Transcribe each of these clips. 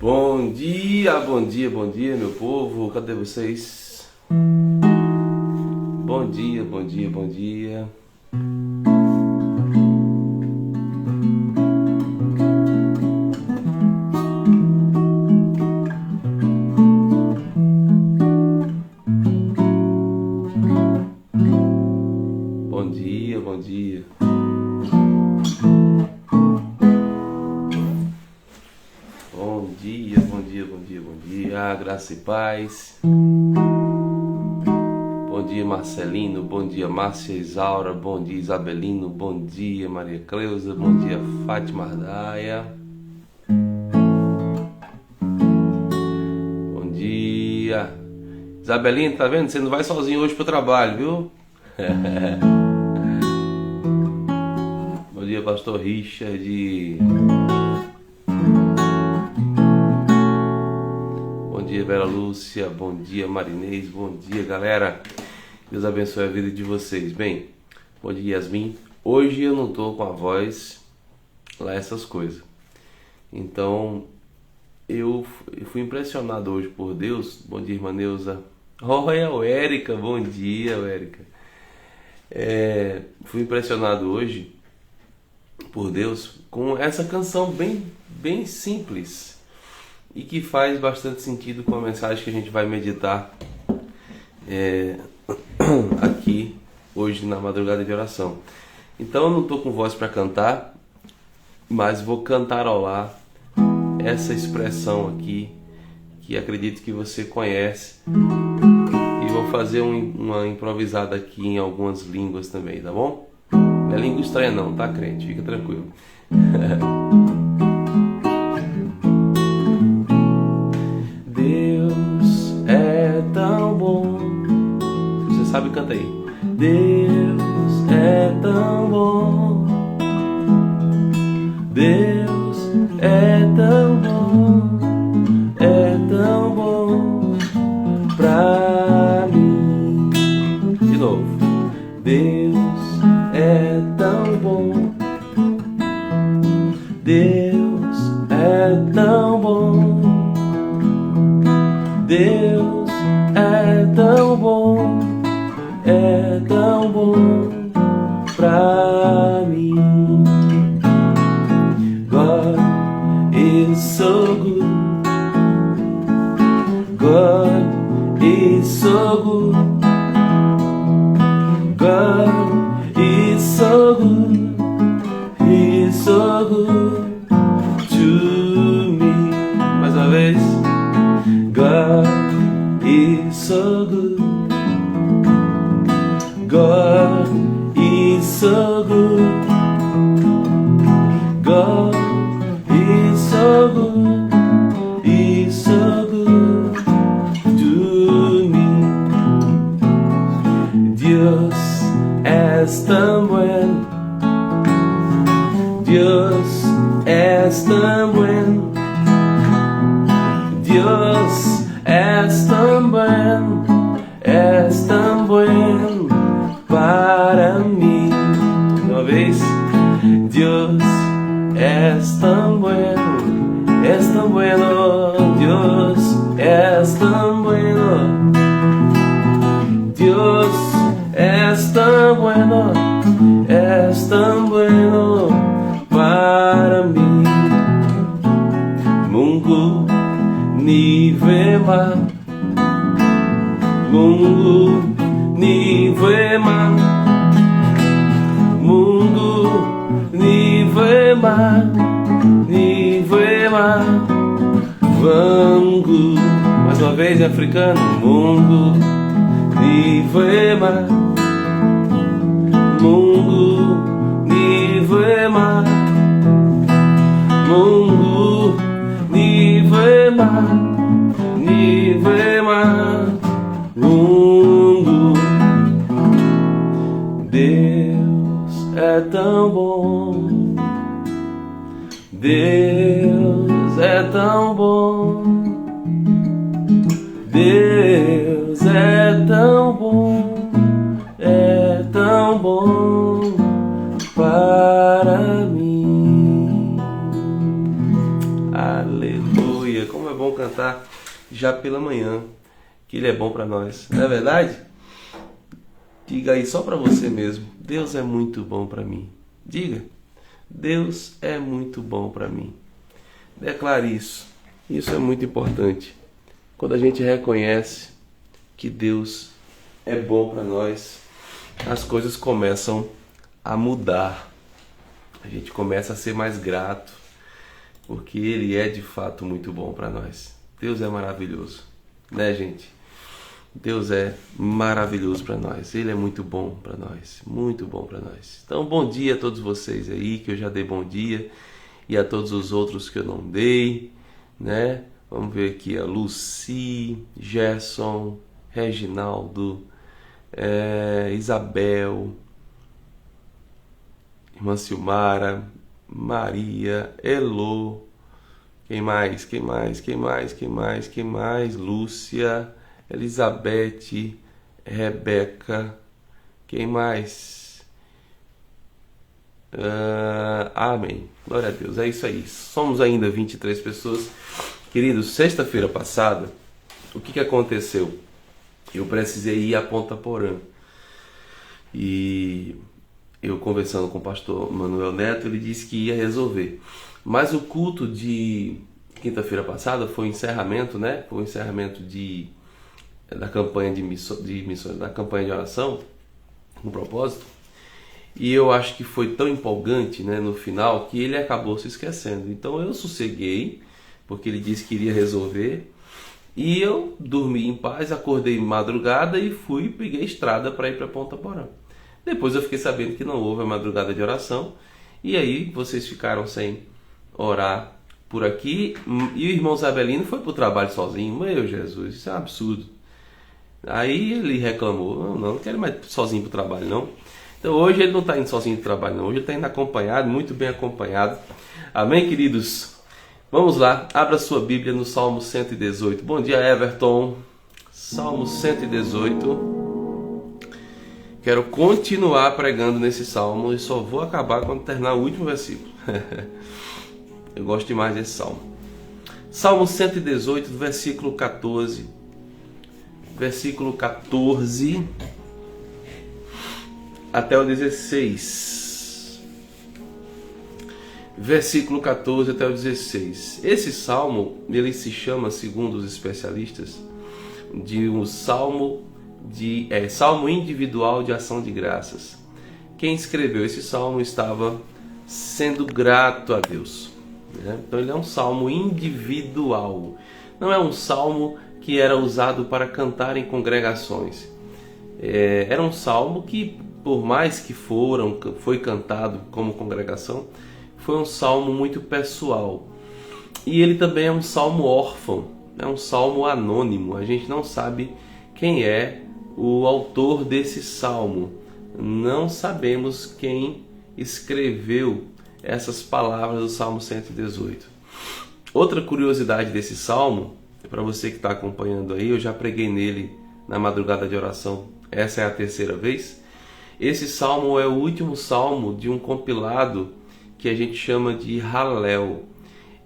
Bom dia, bom dia, bom dia, meu povo. Cadê vocês? Bom dia, bom dia, bom dia. Bom dia, bom dia. Bom dia, bom dia, bom dia, bom dia. Graça e paz. Bom dia, Marcelino. Bom dia, Márcia Isaura. Bom dia, Isabelino. Bom dia, Maria Cleusa. Bom dia, Fátima Ardaia. Bom dia. Isabelino, tá vendo? Você não vai sozinho hoje pro trabalho, viu? Bom dia, pastor Richard. Bom dia, Vera Lúcia. Bom dia, Marinês. Bom dia, galera. Deus abençoe a vida de vocês. Bem, bom dia, Yasmin. Hoje eu não tô com a voz lá essas coisas. Então, eu fui impressionado hoje por Deus. Bom dia, irmã Neuza. Olha, Érica. Bom dia, Érica. Fui impressionado hoje por Deus com essa canção bem simples e que faz bastante sentido com a mensagem que a gente vai meditar aqui hoje na madrugada de oração. Então eu não estou com voz para cantar, mas vou cantarolar essa expressão aqui que acredito que você conhece, e vou fazer uma improvisada aqui em algumas línguas também, tá bom? Não é língua estranha não, tá, crente? Fica tranquilo. Deus é tão bom. Você sabe, canta aí. Deus é tão bom. Deus é tão bom. É tão bom pra mim. De novo. Deus é tão bom. Deus é tão bom. Deus é tão bom. É tão bom pra mim. God is so good. God is so good. God is so good. He is so good to me. Mais uma vez. God is so good. God is so good. God is so good. He's so good to me. Dios es tan bueno. Dios es tan bueno. Dios es tan bueno. Es tan bueno para mí. Uma vez. Dios es tan bueno. Es tan bueno. Dios es tan bueno. Dios es tan bueno. Es tan bueno para mí. Mungu ni vema. Mungu ni vema. Mungu ni vema. Ni vema. Vangu. Mais uma vez em africano. Mungu ni vema. Mungu ni vema. Mungu ni vema. Ni vema. Mungu. Deus é tão bom. Deus é tão bom. Deus é tão bom. É tão bom para mim. Aleluia. Aleluia. Como é bom cantar já pela manhã, que Ele é bom para nós. Não é verdade? Diga aí só para você mesmo. Deus é muito bom para mim. Diga. Deus é muito bom para mim. Declare isso. Isso é muito importante. Quando a gente reconhece que Deus é bom para nós, as coisas começam a mudar. A gente começa a ser mais grato, porque Ele é de fato muito bom para nós. Deus é maravilhoso, né, gente? Deus é maravilhoso para nós. Ele é muito bom para nós, muito bom para nós. Então, bom dia a todos vocês aí, que eu já dei bom dia, e a todos os outros que eu não dei, né? Vamos ver aqui a Lucy, Gerson, Reginaldo, Isabel, irmã Silmara, Maria, Elô, quem mais? Lúcia, Elizabeth, Rebeca, quem mais? Amém. Glória a Deus. É isso aí. Somos ainda 23 pessoas. Queridos, sexta-feira passada, o que aconteceu? Eu precisei ir a Ponta Porã. E eu conversando com o pastor Manuel Neto, ele disse que ia resolver. Mas o culto de quinta-feira passada foi o encerramento, né? Foi o encerramento da campanha de missões, da campanha de oração, no propósito. E eu acho que foi tão empolgante, né, no final, que ele acabou se esquecendo. Então eu sosseguei, porque ele disse que iria resolver. E eu dormi em paz, acordei madrugada e peguei a estrada para ir para Ponta Porã. Depois eu fiquei sabendo que não houve a madrugada de oração. E aí vocês ficaram sem orar por aqui. E o irmão Zabelino foi para o trabalho sozinho. Meu Jesus, isso é um absurdo. Aí ele reclamou, não quero mais sozinho para o trabalho não. Então hoje ele não está indo sozinho para o trabalho não, hoje ele está indo acompanhado, muito bem acompanhado. Amém, queridos? Vamos lá, abra sua Bíblia no Salmo 118. Bom dia, Everton. Salmo 118. Quero continuar pregando nesse salmo e só vou acabar quando terminar o último versículo. Eu gosto demais desse salmo. Salmo 118, versículo 14. Versículo 14 até o 16. Versículo 14 até o 16. Esse salmo, ele se chama, segundo os especialistas, de um salmo salmo individual de ação de graças. Quem escreveu esse salmo estava sendo grato a Deus, né? Então ele é um salmo individual. Não é um salmo que era usado para cantar em congregações. Era um salmo que, por mais que foi cantado como congregação, foi um salmo muito pessoal. E ele também é um salmo órfão, é um salmo anônimo. A gente não sabe quem é o autor desse salmo. Não sabemos quem escreveu essas palavras do Salmo 118. Outra curiosidade desse salmo, para você que está acompanhando aí, eu já preguei nele na madrugada de oração, essa é a terceira vez. Esse salmo é o último salmo de um compilado que a gente chama de Halel.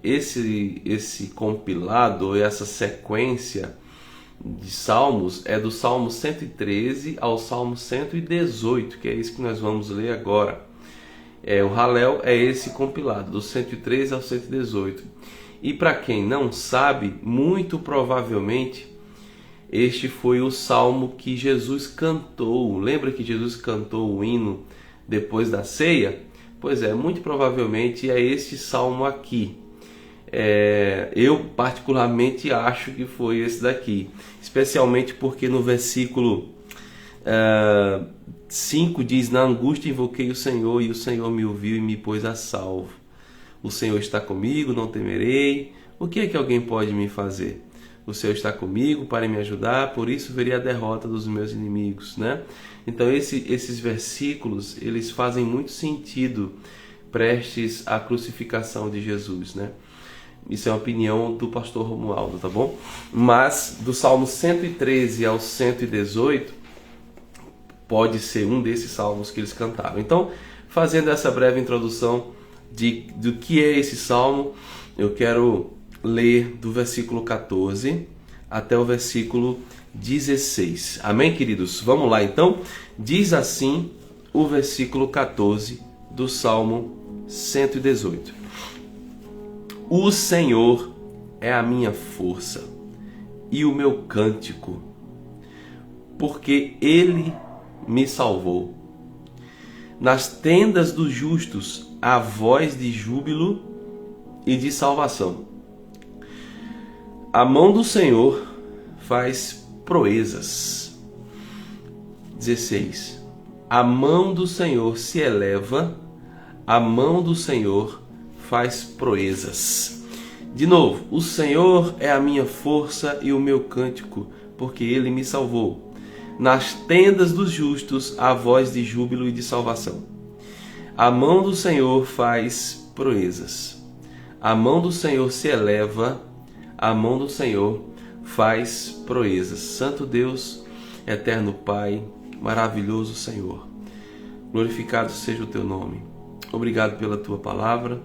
Esse compilado, essa sequência de salmos é do Salmo 113 ao Salmo 118, que é isso que nós vamos ler agora. O Halel é esse compilado, do 113 ao 118. E para quem não sabe, muito provavelmente este foi o salmo que Jesus cantou. Lembra que Jesus cantou o hino depois da ceia? Pois é, muito provavelmente é este salmo aqui. Eu particularmente acho que foi esse daqui, especialmente porque no versículo 5 diz: na angústia invoquei o Senhor e o Senhor me ouviu e me pôs a salvo. O Senhor está comigo, não temerei. O que é que alguém pode me fazer? O Senhor está comigo para me ajudar, por isso verei a derrota dos meus inimigos, né? Então esses versículos, eles fazem muito sentido prestes à crucificação de Jesus, né? Isso é uma opinião do pastor Romualdo, tá bom? Mas do Salmo 113 ao 118, pode ser um desses salmos que eles cantaram. Então, fazendo essa breve introdução do que é esse salmo, eu quero ler do versículo 14 até o versículo 16. Amém, queridos? Vamos lá, então. Diz assim o versículo 14 do Salmo 118. O Senhor é a minha força e o meu cântico, porque Ele me salvou. Nas tendas dos justos há voz de júbilo e de salvação. A mão do Senhor faz proezas. 16. A mão do Senhor se eleva, a mão do Senhor faz proezas. De novo, o Senhor é a minha força e o meu cântico, porque Ele me salvou. Nas tendas dos justos há voz de júbilo e de salvação. A mão do Senhor faz proezas. A mão do Senhor se eleva, a mão do Senhor faz proezas. Santo Deus, eterno Pai, maravilhoso Senhor, glorificado seja o teu nome. Obrigado pela tua palavra,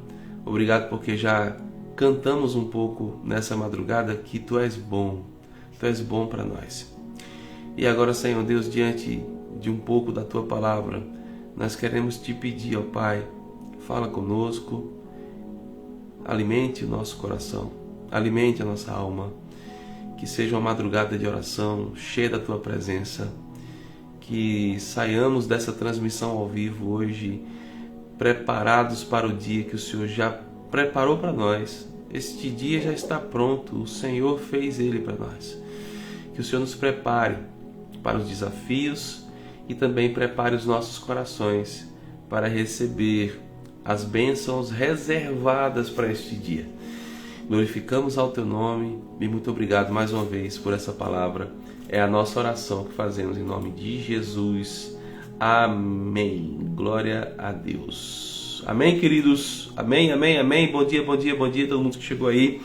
obrigado porque já cantamos um pouco nessa madrugada que tu és bom para nós. E agora, Senhor Deus, diante de um pouco da tua palavra, nós queremos te pedir, ó Pai, fala conosco, alimente o nosso coração, alimente a nossa alma, que seja uma madrugada de oração cheia da tua presença, que saiamos dessa transmissão ao vivo hoje preparados para o dia que o Senhor já preparou para nós. Este dia já está pronto, o Senhor fez ele para nós. Que o Senhor nos prepare para os desafios e também prepare os nossos corações para receber as bênçãos reservadas para este dia. Glorificamos ao teu nome e muito obrigado mais uma vez por essa palavra. É a nossa oração que fazemos em nome de Jesus. Amém. Glória a Deus. Amém, queridos? Amém, amém, amém. Bom dia, bom dia, bom dia a todo mundo que chegou aí.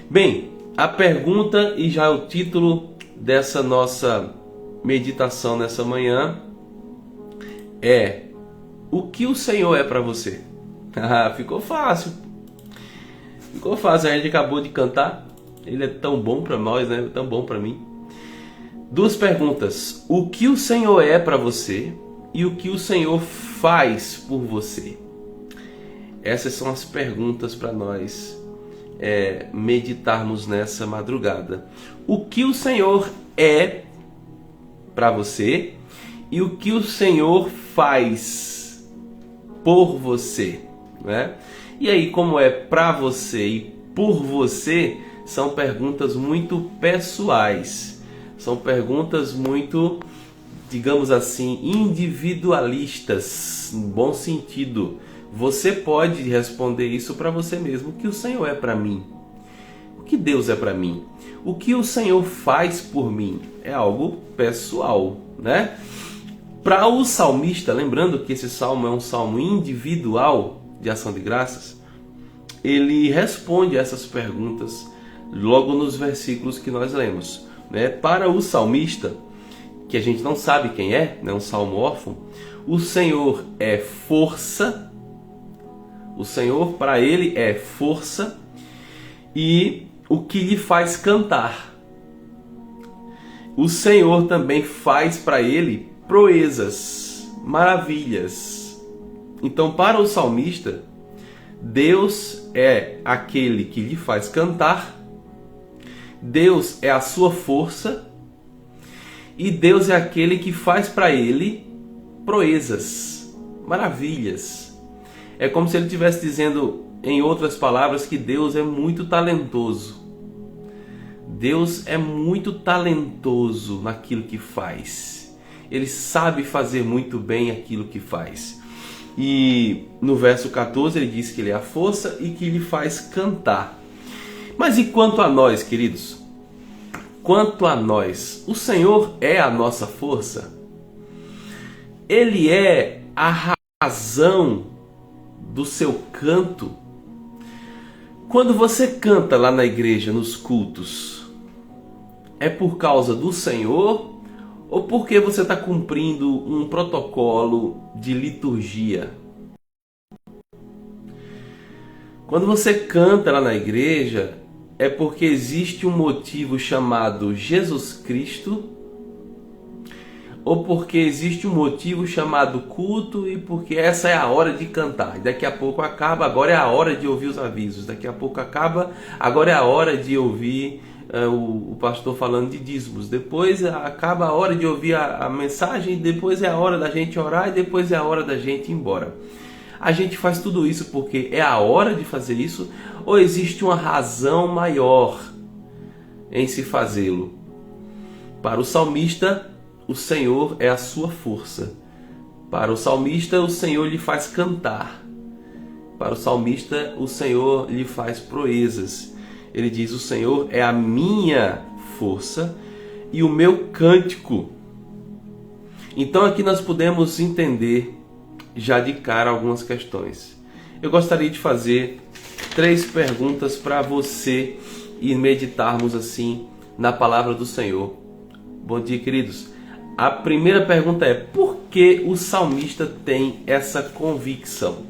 Bem, a pergunta e já o título dessa nossa meditação nessa manhã é: o que o Senhor é para você? Ficou fácil. Ficou fácil, a gente acabou de cantar. Ele é tão bom para nós, né? Tão bom para mim. Duas perguntas: o que o Senhor é para você e o que o Senhor faz por você? Essas são as perguntas para nós meditarmos nessa madrugada. O que o Senhor é para você e o que o Senhor faz por você, né? E aí, como é para você e por você, são perguntas muito pessoais. São perguntas muito, digamos assim, individualistas, no bom sentido. Você pode responder isso para você mesmo. O que o Senhor é para mim? O que Deus é para mim? O que o Senhor faz por mim? É algo pessoal, né? Para o salmista, lembrando que esse salmo é um salmo individual de ação de graças, ele responde a essas perguntas logo nos versículos que nós lemos, né? Para o salmista, que a gente não sabe quem é, né? Um salmo órfão, o Senhor é força. O Senhor para ele é força e o que lhe faz cantar. O Senhor também faz para ele proezas, maravilhas. Então, para o salmista, Deus é aquele que lhe faz cantar, Deus é a sua força e Deus é aquele que faz para ele proezas, maravilhas. É como se ele estivesse dizendo, em outras palavras, que Deus é muito talentoso. Deus é muito talentoso naquilo que faz. Ele sabe fazer muito bem aquilo que faz. E no verso 14 ele diz que ele é a força e que lhe faz cantar. Mas e quanto a nós, queridos? Quanto a nós, o Senhor é a nossa força? Ele é a razão do seu canto? Quando você canta lá na igreja, nos cultos, é por causa do Senhor ou porque você está cumprindo um protocolo de liturgia? Quando você canta lá na igreja, é porque existe um motivo chamado Jesus Cristo, ou porque existe um motivo chamado culto e porque essa é a hora de cantar. Daqui a pouco acaba, agora é a hora de ouvir os avisos. Daqui a pouco acaba, agora é a hora de ouvir o pastor falando de dízimos. Depois acaba a hora de ouvir a mensagem, depois é a hora da gente orar e depois é a hora da gente ir embora. A gente faz tudo isso porque é a hora de fazer isso ou existe uma razão maior em se fazê-lo? Para o salmista, o Senhor é a sua força. Para o salmista, o Senhor lhe faz cantar. Para o salmista, o Senhor lhe faz proezas. Ele diz: o Senhor é a minha força e o meu cântico. Então aqui nós podemos entender já de cara algumas questões. Eu gostaria de fazer 3 perguntas para você e meditarmos assim na palavra do Senhor. Bom dia, queridos. A primeira pergunta é: por que o salmista tem essa convicção?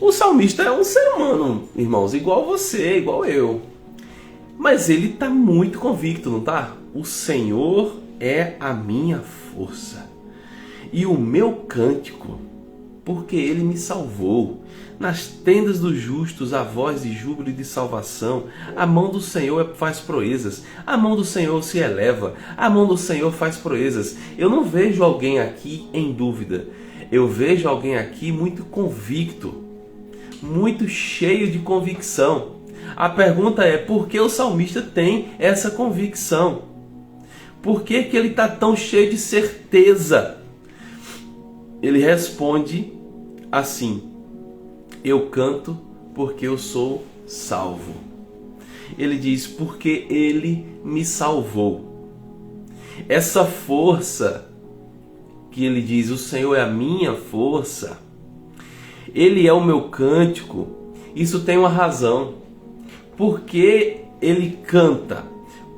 O salmista é um ser humano, irmãos, igual você, igual eu. Mas ele está muito convicto, não está? O Senhor é a minha força e o meu cântico, porque Ele me salvou. Nas tendas dos justos há voz de júbilo e de salvação. A mão do Senhor faz proezas. A mão do Senhor se eleva. A mão do Senhor faz proezas. Eu não vejo alguém aqui em dúvida. Eu vejo alguém aqui muito convicto, muito cheio de convicção. A pergunta é: por que o salmista tem essa convicção? Por que ele está tão cheio de certeza? Ele responde assim: eu canto porque eu sou salvo. Ele diz: porque Ele me salvou. Essa força que ele diz, o Senhor é a minha força, Ele é o meu cântico, isso tem uma razão. Porque ele canta?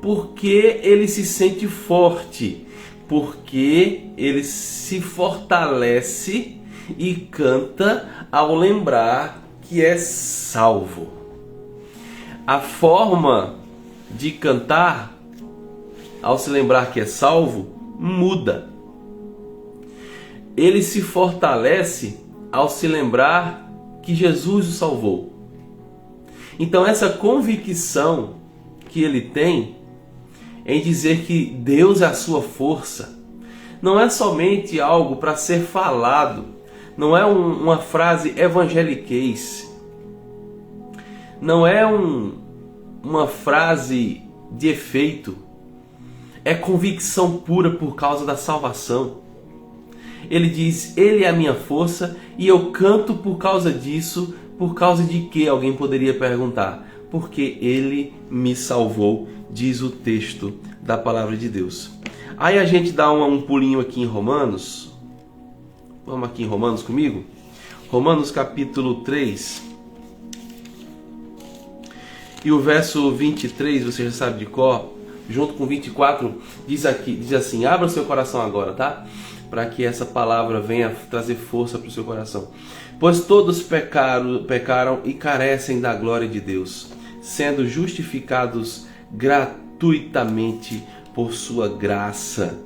Porque ele se sente forte, porque ele se fortalece e canta ao lembrar que é salvo. A forma de cantar, ao se lembrar que é salvo, muda. Ele se fortalece ao se lembrar que Jesus o salvou. Então essa convicção que ele tem em dizer que Deus é a sua força, não é somente algo para ser falado, não é uma frase evangeliquez, não é uma frase de efeito, é convicção pura por causa da salvação. Ele diz: Ele é a minha força e eu canto por causa disso. Por causa de que? Alguém poderia perguntar. Porque Ele me salvou, diz o texto da palavra de Deus. Aí a gente dá um pulinho aqui em Romanos. Vamos aqui em Romanos comigo? Romanos capítulo 3. E o verso 23, você já sabe de cor, junto com 24, diz assim: abra o seu coração agora, tá? Para que essa palavra venha trazer força para o seu coração. Pois todos pecaram e carecem da glória de Deus, sendo justificados gratuitamente por sua graça,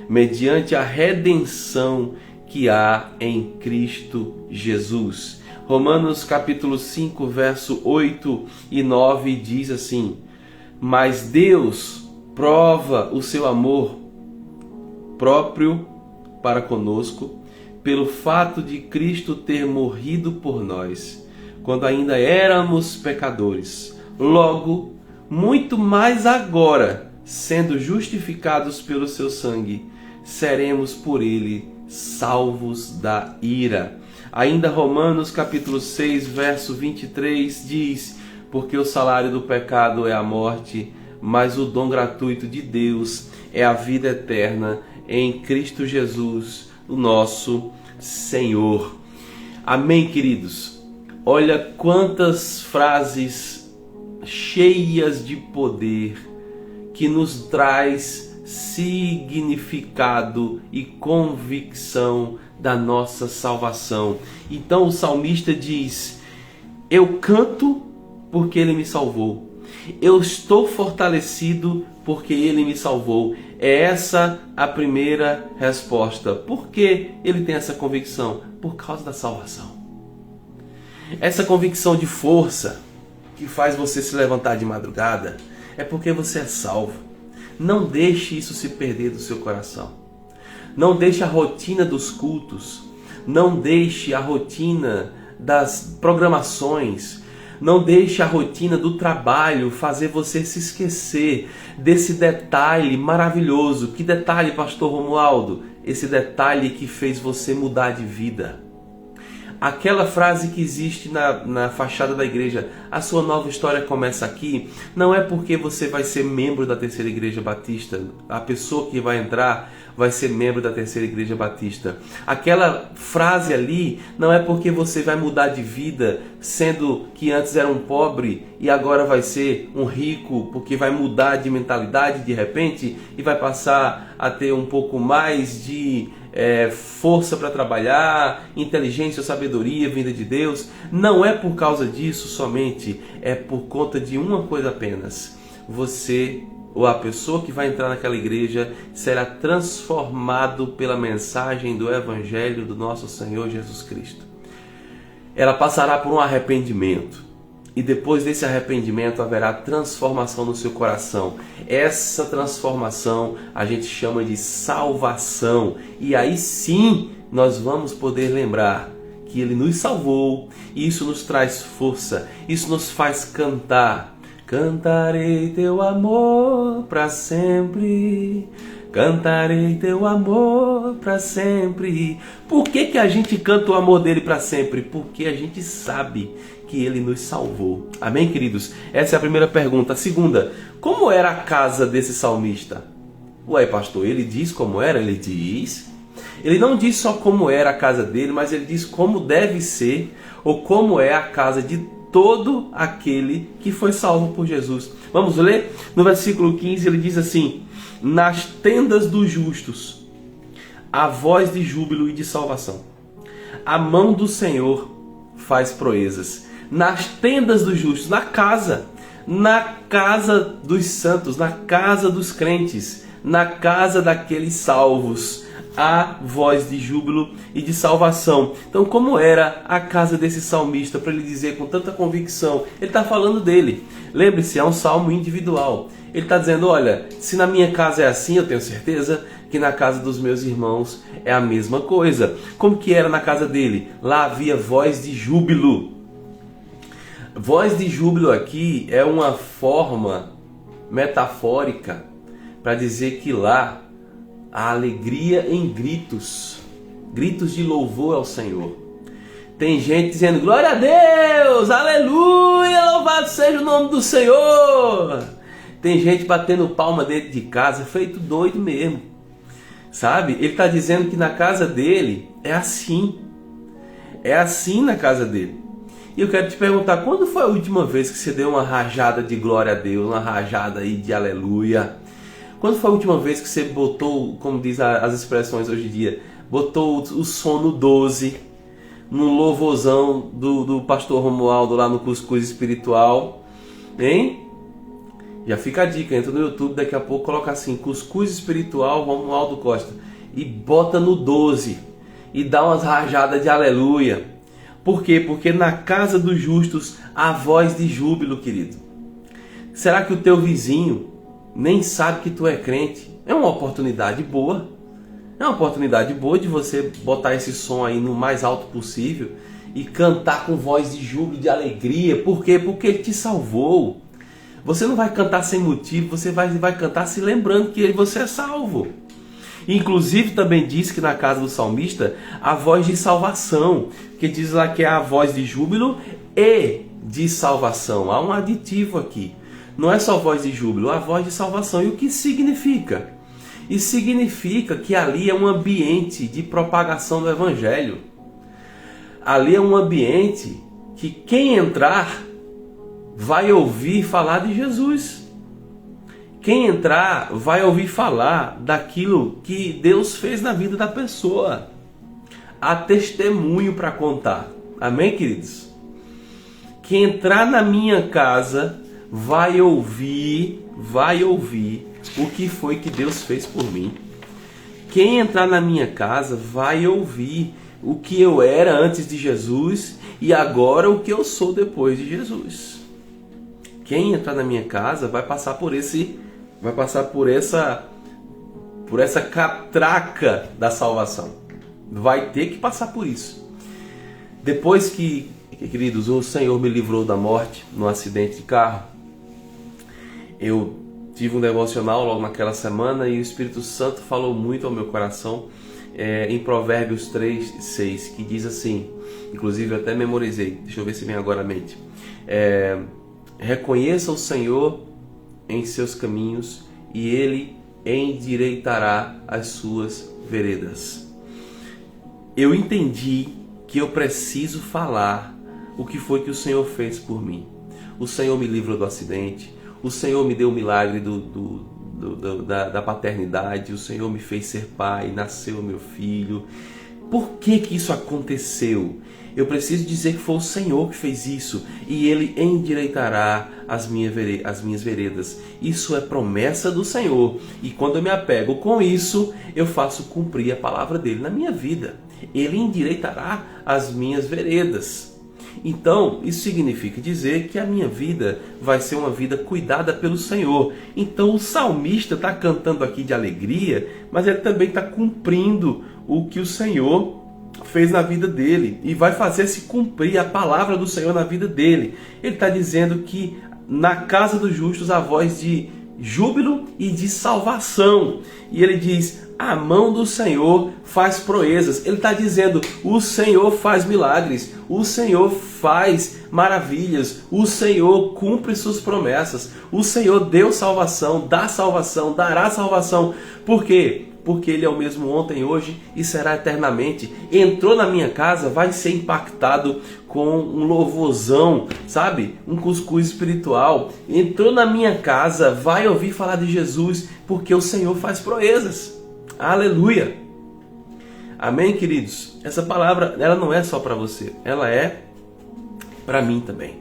mediante a redenção que há em Cristo Jesus. Romanos capítulo 5, verso 8 e 9 diz assim: mas Deus prova o seu amor próprio para conosco, pelo fato de Cristo ter morrido por nós, quando ainda éramos pecadores. Logo, muito mais agora, sendo justificados pelo seu sangue, seremos por ele salvos da ira. Ainda Romanos capítulo 6, verso 23 diz: porque o salário do pecado é a morte, mas o dom gratuito de Deus é a vida eterna em Cristo Jesus, o nosso Senhor. Amém, queridos? Olha quantas frases cheias de poder que nos traz significado e convicção da nossa salvação. Então o salmista diz: eu canto porque ele me salvou. Eu estou fortalecido porque Ele me salvou. É essa a primeira resposta. Por que ele tem essa convicção? Por causa da salvação. Essa convicção de força que faz você se levantar de madrugada é porque você é salvo. Não deixe isso se perder do seu coração. Não deixe a rotina dos cultos. Não deixe a rotina das programações. Não deixe a rotina do trabalho fazer você se esquecer desse detalhe maravilhoso. Que detalhe, pastor Romualdo? Esse detalhe que fez você mudar de vida. Aquela frase que existe na fachada da igreja, a sua nova história começa aqui, não é porque você vai ser membro da Terceira Igreja Batista. A pessoa que vai entrar vai ser membro da Terceira Igreja Batista. Aquela frase ali não é porque você vai mudar de vida, sendo que antes era um pobre e agora vai ser um rico, porque vai mudar de mentalidade de repente e vai passar a ter um pouco mais de força para trabalhar, inteligência, sabedoria vinda de Deus. Não é por causa disso somente, é por conta de uma coisa apenas: você ou a pessoa que vai entrar naquela igreja será transformado pela mensagem do Evangelho do nosso Senhor Jesus Cristo. Ela passará por um arrependimento. E depois desse arrependimento haverá transformação no seu coração. Essa transformação a gente chama de salvação. E aí sim nós vamos poder lembrar que Ele nos salvou. E isso nos traz força. Isso nos faz cantar. Cantarei teu amor para sempre. Cantarei teu amor para sempre. Por que a gente canta o amor dele para sempre? Porque a gente sabe que ele nos salvou. Amém, queridos? Essa é a primeira pergunta. A segunda: como era a casa desse salmista? Ué, pastor, ele diz como era? Ele diz. Ele não diz só como era a casa dele, mas ele diz como deve ser, ou como é a casa de todo aquele que foi salvo por Jesus. Vamos ler? No versículo 15 ele diz assim: nas tendas dos justos há voz de júbilo e de salvação. A mão do Senhor faz proezas. Nas tendas dos justos, na casa dos santos, na casa dos crentes, na casa daqueles salvos, há voz de júbilo e de salvação. Então, como era a casa desse salmista, para ele dizer com tanta convicção? Ele está falando dele. Lembre-se, é um salmo individual. Ele está dizendo: olha, se na minha casa é assim, eu tenho certeza que na casa dos meus irmãos é a mesma coisa. Como que era na casa dele? Lá havia voz de júbilo. Voz de júbilo aqui é uma forma metafórica para dizer que lá há alegria em gritos. Gritos de louvor ao Senhor. Tem gente dizendo: glória a Deus, aleluia, louvado seja o nome do Senhor. Tem gente batendo palma dentro de casa, feito doido mesmo. Sabe? Ele está dizendo que na casa dele é assim. É assim na casa dele. E eu quero te perguntar: quando foi a última vez que você deu uma rajada de glória a Deus, uma rajada aí de aleluia? Quando foi a última vez que você botou, como diz as expressões hoje em dia, botou o som no 12, no louvorzão do pastor Romualdo lá no Cuscuz Espiritual? Hein? Já fica a dica, entra no YouTube, daqui a pouco coloca assim: Cuscuz Espiritual Romualdo Costa, e bota no 12 e dá umas rajadas de aleluia. Por quê? Porque na casa dos justos há voz de júbilo, querido. Será que o teu vizinho nem sabe que tu é crente? É uma oportunidade boa. É uma oportunidade boa de você botar esse som aí no mais alto possível e cantar com voz de júbilo, de alegria. Por quê? Porque ele te salvou. Você não vai cantar sem motivo, você vai cantar se lembrando que você é salvo. Inclusive também diz que na casa do salmista a voz de salvação, que diz lá que é a voz de júbilo e de salvação. Há um aditivo aqui. Não é só voz de júbilo, há voz de salvação. E o que significa? Isso significa que ali é um ambiente de propagação do Evangelho. Ali é um ambiente que quem entrar vai ouvir falar de Jesus. Quem entrar vai ouvir falar daquilo que Deus fez na vida da pessoa. Há testemunho para contar. Amém, queridos? Quem entrar na minha casa vai ouvir o que foi que Deus fez por mim. Quem entrar na minha casa vai ouvir o que eu era antes de Jesus e agora o que eu sou depois de Jesus. Quem entrar na minha casa vai passar por essa catraca da salvação. Vai ter que passar por isso. Depois que, queridos, o Senhor me livrou da morte num acidente de carro, eu tive um devocional logo naquela semana e o Espírito Santo falou muito ao meu coração em Provérbios 3:6, que diz assim, inclusive eu até memorizei, deixa eu ver se vem agora à mente. Reconheça o Senhor em seus caminhos e Ele endireitará as suas veredas. Eu entendi que eu preciso falar o que foi que o Senhor fez por mim. O Senhor me livrou do acidente, o Senhor me deu o milagre da paternidade, o Senhor me fez ser pai, nasceu meu filho. Por que isso aconteceu? Eu preciso dizer que foi o Senhor que fez isso e Ele endireitará as minhas veredas. Isso é promessa do Senhor e quando eu me apego com isso, eu faço cumprir a palavra dEle na minha vida. Ele endireitará as minhas veredas. Então, isso significa dizer que a minha vida vai ser uma vida cuidada pelo Senhor. Então, o salmista está cantando aqui de alegria, mas ele também está cumprindo o que o Senhor fez na vida dele e vai fazer se cumprir a palavra do Senhor na vida dele. Ele está dizendo que na casa dos justos há voz de júbilo e de salvação. E ele diz: a mão do Senhor faz proezas. Ele está dizendo: o Senhor faz milagres, o Senhor faz maravilhas, o Senhor cumpre suas promessas, o Senhor deu salvação, dá salvação, dará salvação. Por quê? Porque Ele é o mesmo ontem, hoje e será eternamente. Entrou na minha casa, vai ser impactado com um louvorzão, sabe? Um cuscuz espiritual. Entrou na minha casa, vai ouvir falar de Jesus, porque o Senhor faz proezas. Aleluia! Amém, queridos? Essa palavra, ela não é só para você, ela é para mim também.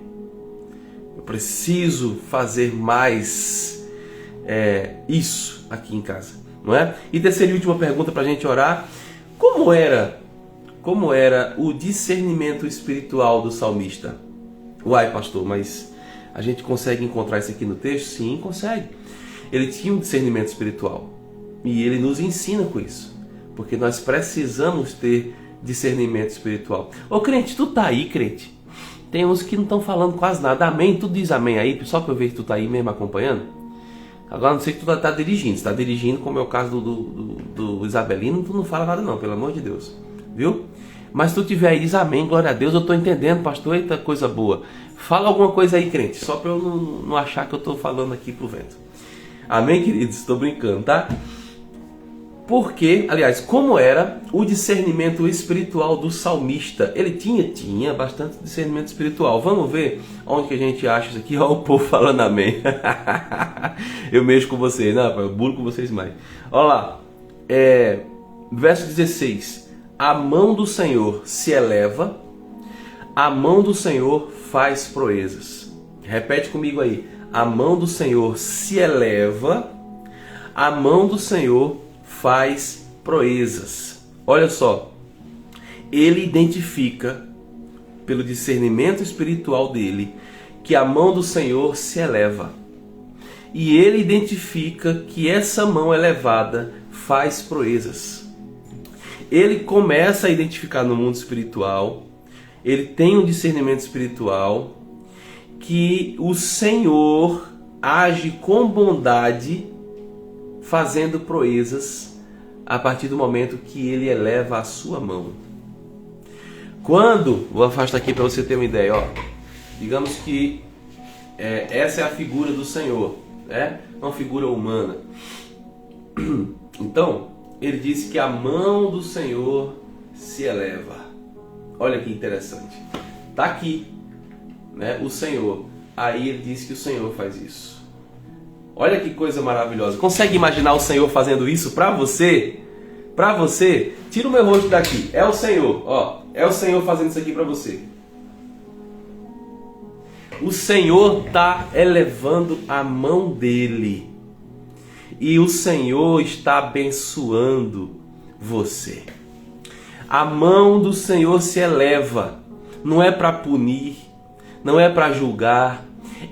Eu preciso fazer mais isso aqui em casa, não é? E terceira e última pergunta para a gente orar: como era o discernimento espiritual do salmista? Uai, pastor, mas a gente consegue encontrar isso aqui no texto? Sim, consegue. Ele tinha um discernimento espiritual. E ele nos ensina com isso, porque nós precisamos ter discernimento espiritual. Ô crente, tu tá aí, crente? Tem uns que não estão falando quase nada. Amém? Tu diz amém aí, só que eu vejo que tu tá aí mesmo acompanhando. Agora não sei que tu tá dirigindo. Se tá dirigindo, como é o caso do Isabelino, tu não fala nada não, pelo amor de Deus. Viu? Mas se tu tiver aí, diz amém, glória a Deus, eu tô entendendo, pastor, eita coisa boa. Fala alguma coisa aí, crente, só para eu não achar que eu tô falando aqui pro vento. Amém, queridos? Estou brincando, tá? Porque, aliás, como era o discernimento espiritual do salmista? Ele tinha bastante discernimento espiritual. Vamos ver onde que a gente acha isso aqui? Olha o povo falando amém. Eu mexo com vocês, não, eu burlo com vocês mais. Olha lá, verso 16. A mão do Senhor se eleva, a mão do Senhor faz proezas. Repete comigo aí. A mão do Senhor se eleva, a mão do Senhor faz proezas. Olha só, ele identifica pelo discernimento espiritual dele que a mão do Senhor se eleva. E ele identifica que essa mão elevada faz proezas. Ele começa a identificar no mundo espiritual, ele tem um discernimento espiritual que o Senhor age com bondade, fazendo proezas a partir do momento que ele eleva a sua mão. Vou afastar aqui para você ter uma ideia, ó. Digamos que essa é a figura do Senhor, uma figura humana. Então, ele disse que a mão do Senhor se eleva. Olha que interessante. Está aqui, o Senhor. Aí ele disse que o Senhor faz isso. Olha que coisa maravilhosa. Consegue imaginar o Senhor fazendo isso para você? Para você? Tira o meu rosto daqui. É o Senhor, ó. É o Senhor fazendo isso aqui para você. O Senhor está elevando a mão dele. E o Senhor está abençoando você. A mão do Senhor se eleva. Não é para punir, não é para julgar,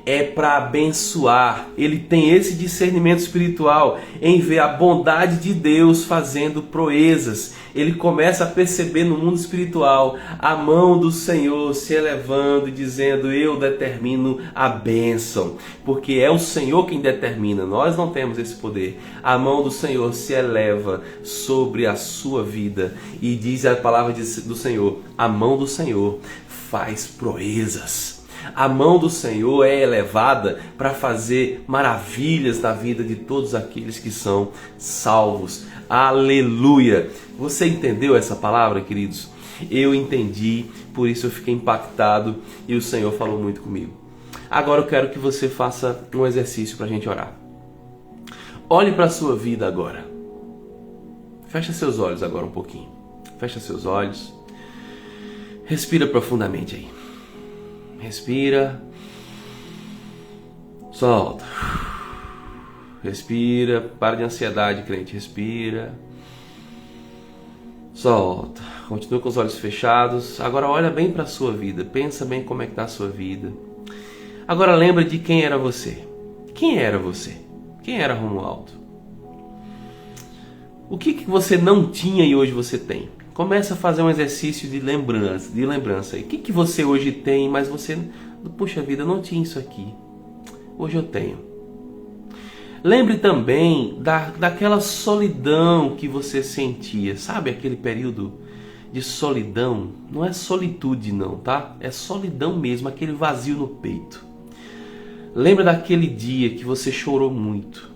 é para abençoar. Ele tem esse discernimento espiritual em ver a bondade de Deus fazendo proezas. Ele começa a perceber no mundo espiritual a mão do Senhor se elevando e dizendo: eu determino a bênção. Porque é o Senhor quem determina, nós não temos esse poder. A mão do Senhor se eleva sobre a sua vida. E diz a palavra do Senhor: a mão do Senhor faz proezas. A mão do Senhor é elevada para fazer maravilhas na vida de todos aqueles que são salvos. Aleluia! Você entendeu essa palavra, queridos? Eu entendi, por isso eu fiquei impactado e o Senhor falou muito comigo. Agora eu quero que você faça um exercício para a gente orar. Olhe para a sua vida agora. Fecha seus olhos agora um pouquinho. Fecha seus olhos. Respira profundamente aí. Respira. Solta. Respira. Para de ansiedade, crente. Respira. Solta. Continua com os olhos fechados. Agora olha bem para a sua vida. Pensa bem como é que está a sua vida. Agora lembra de quem era você. Quem era você? Quem era Romualdo? O que você não tinha e hoje você tem? Começa a fazer um exercício de lembrança. O que você hoje tem, mas você, puxa vida, não tinha isso aqui. Hoje eu tenho. Lembre também daquela solidão que você sentia. Sabe aquele período de solidão? Não é solitude não, tá? É solidão mesmo, aquele vazio no peito. Lembra daquele dia que você chorou muito.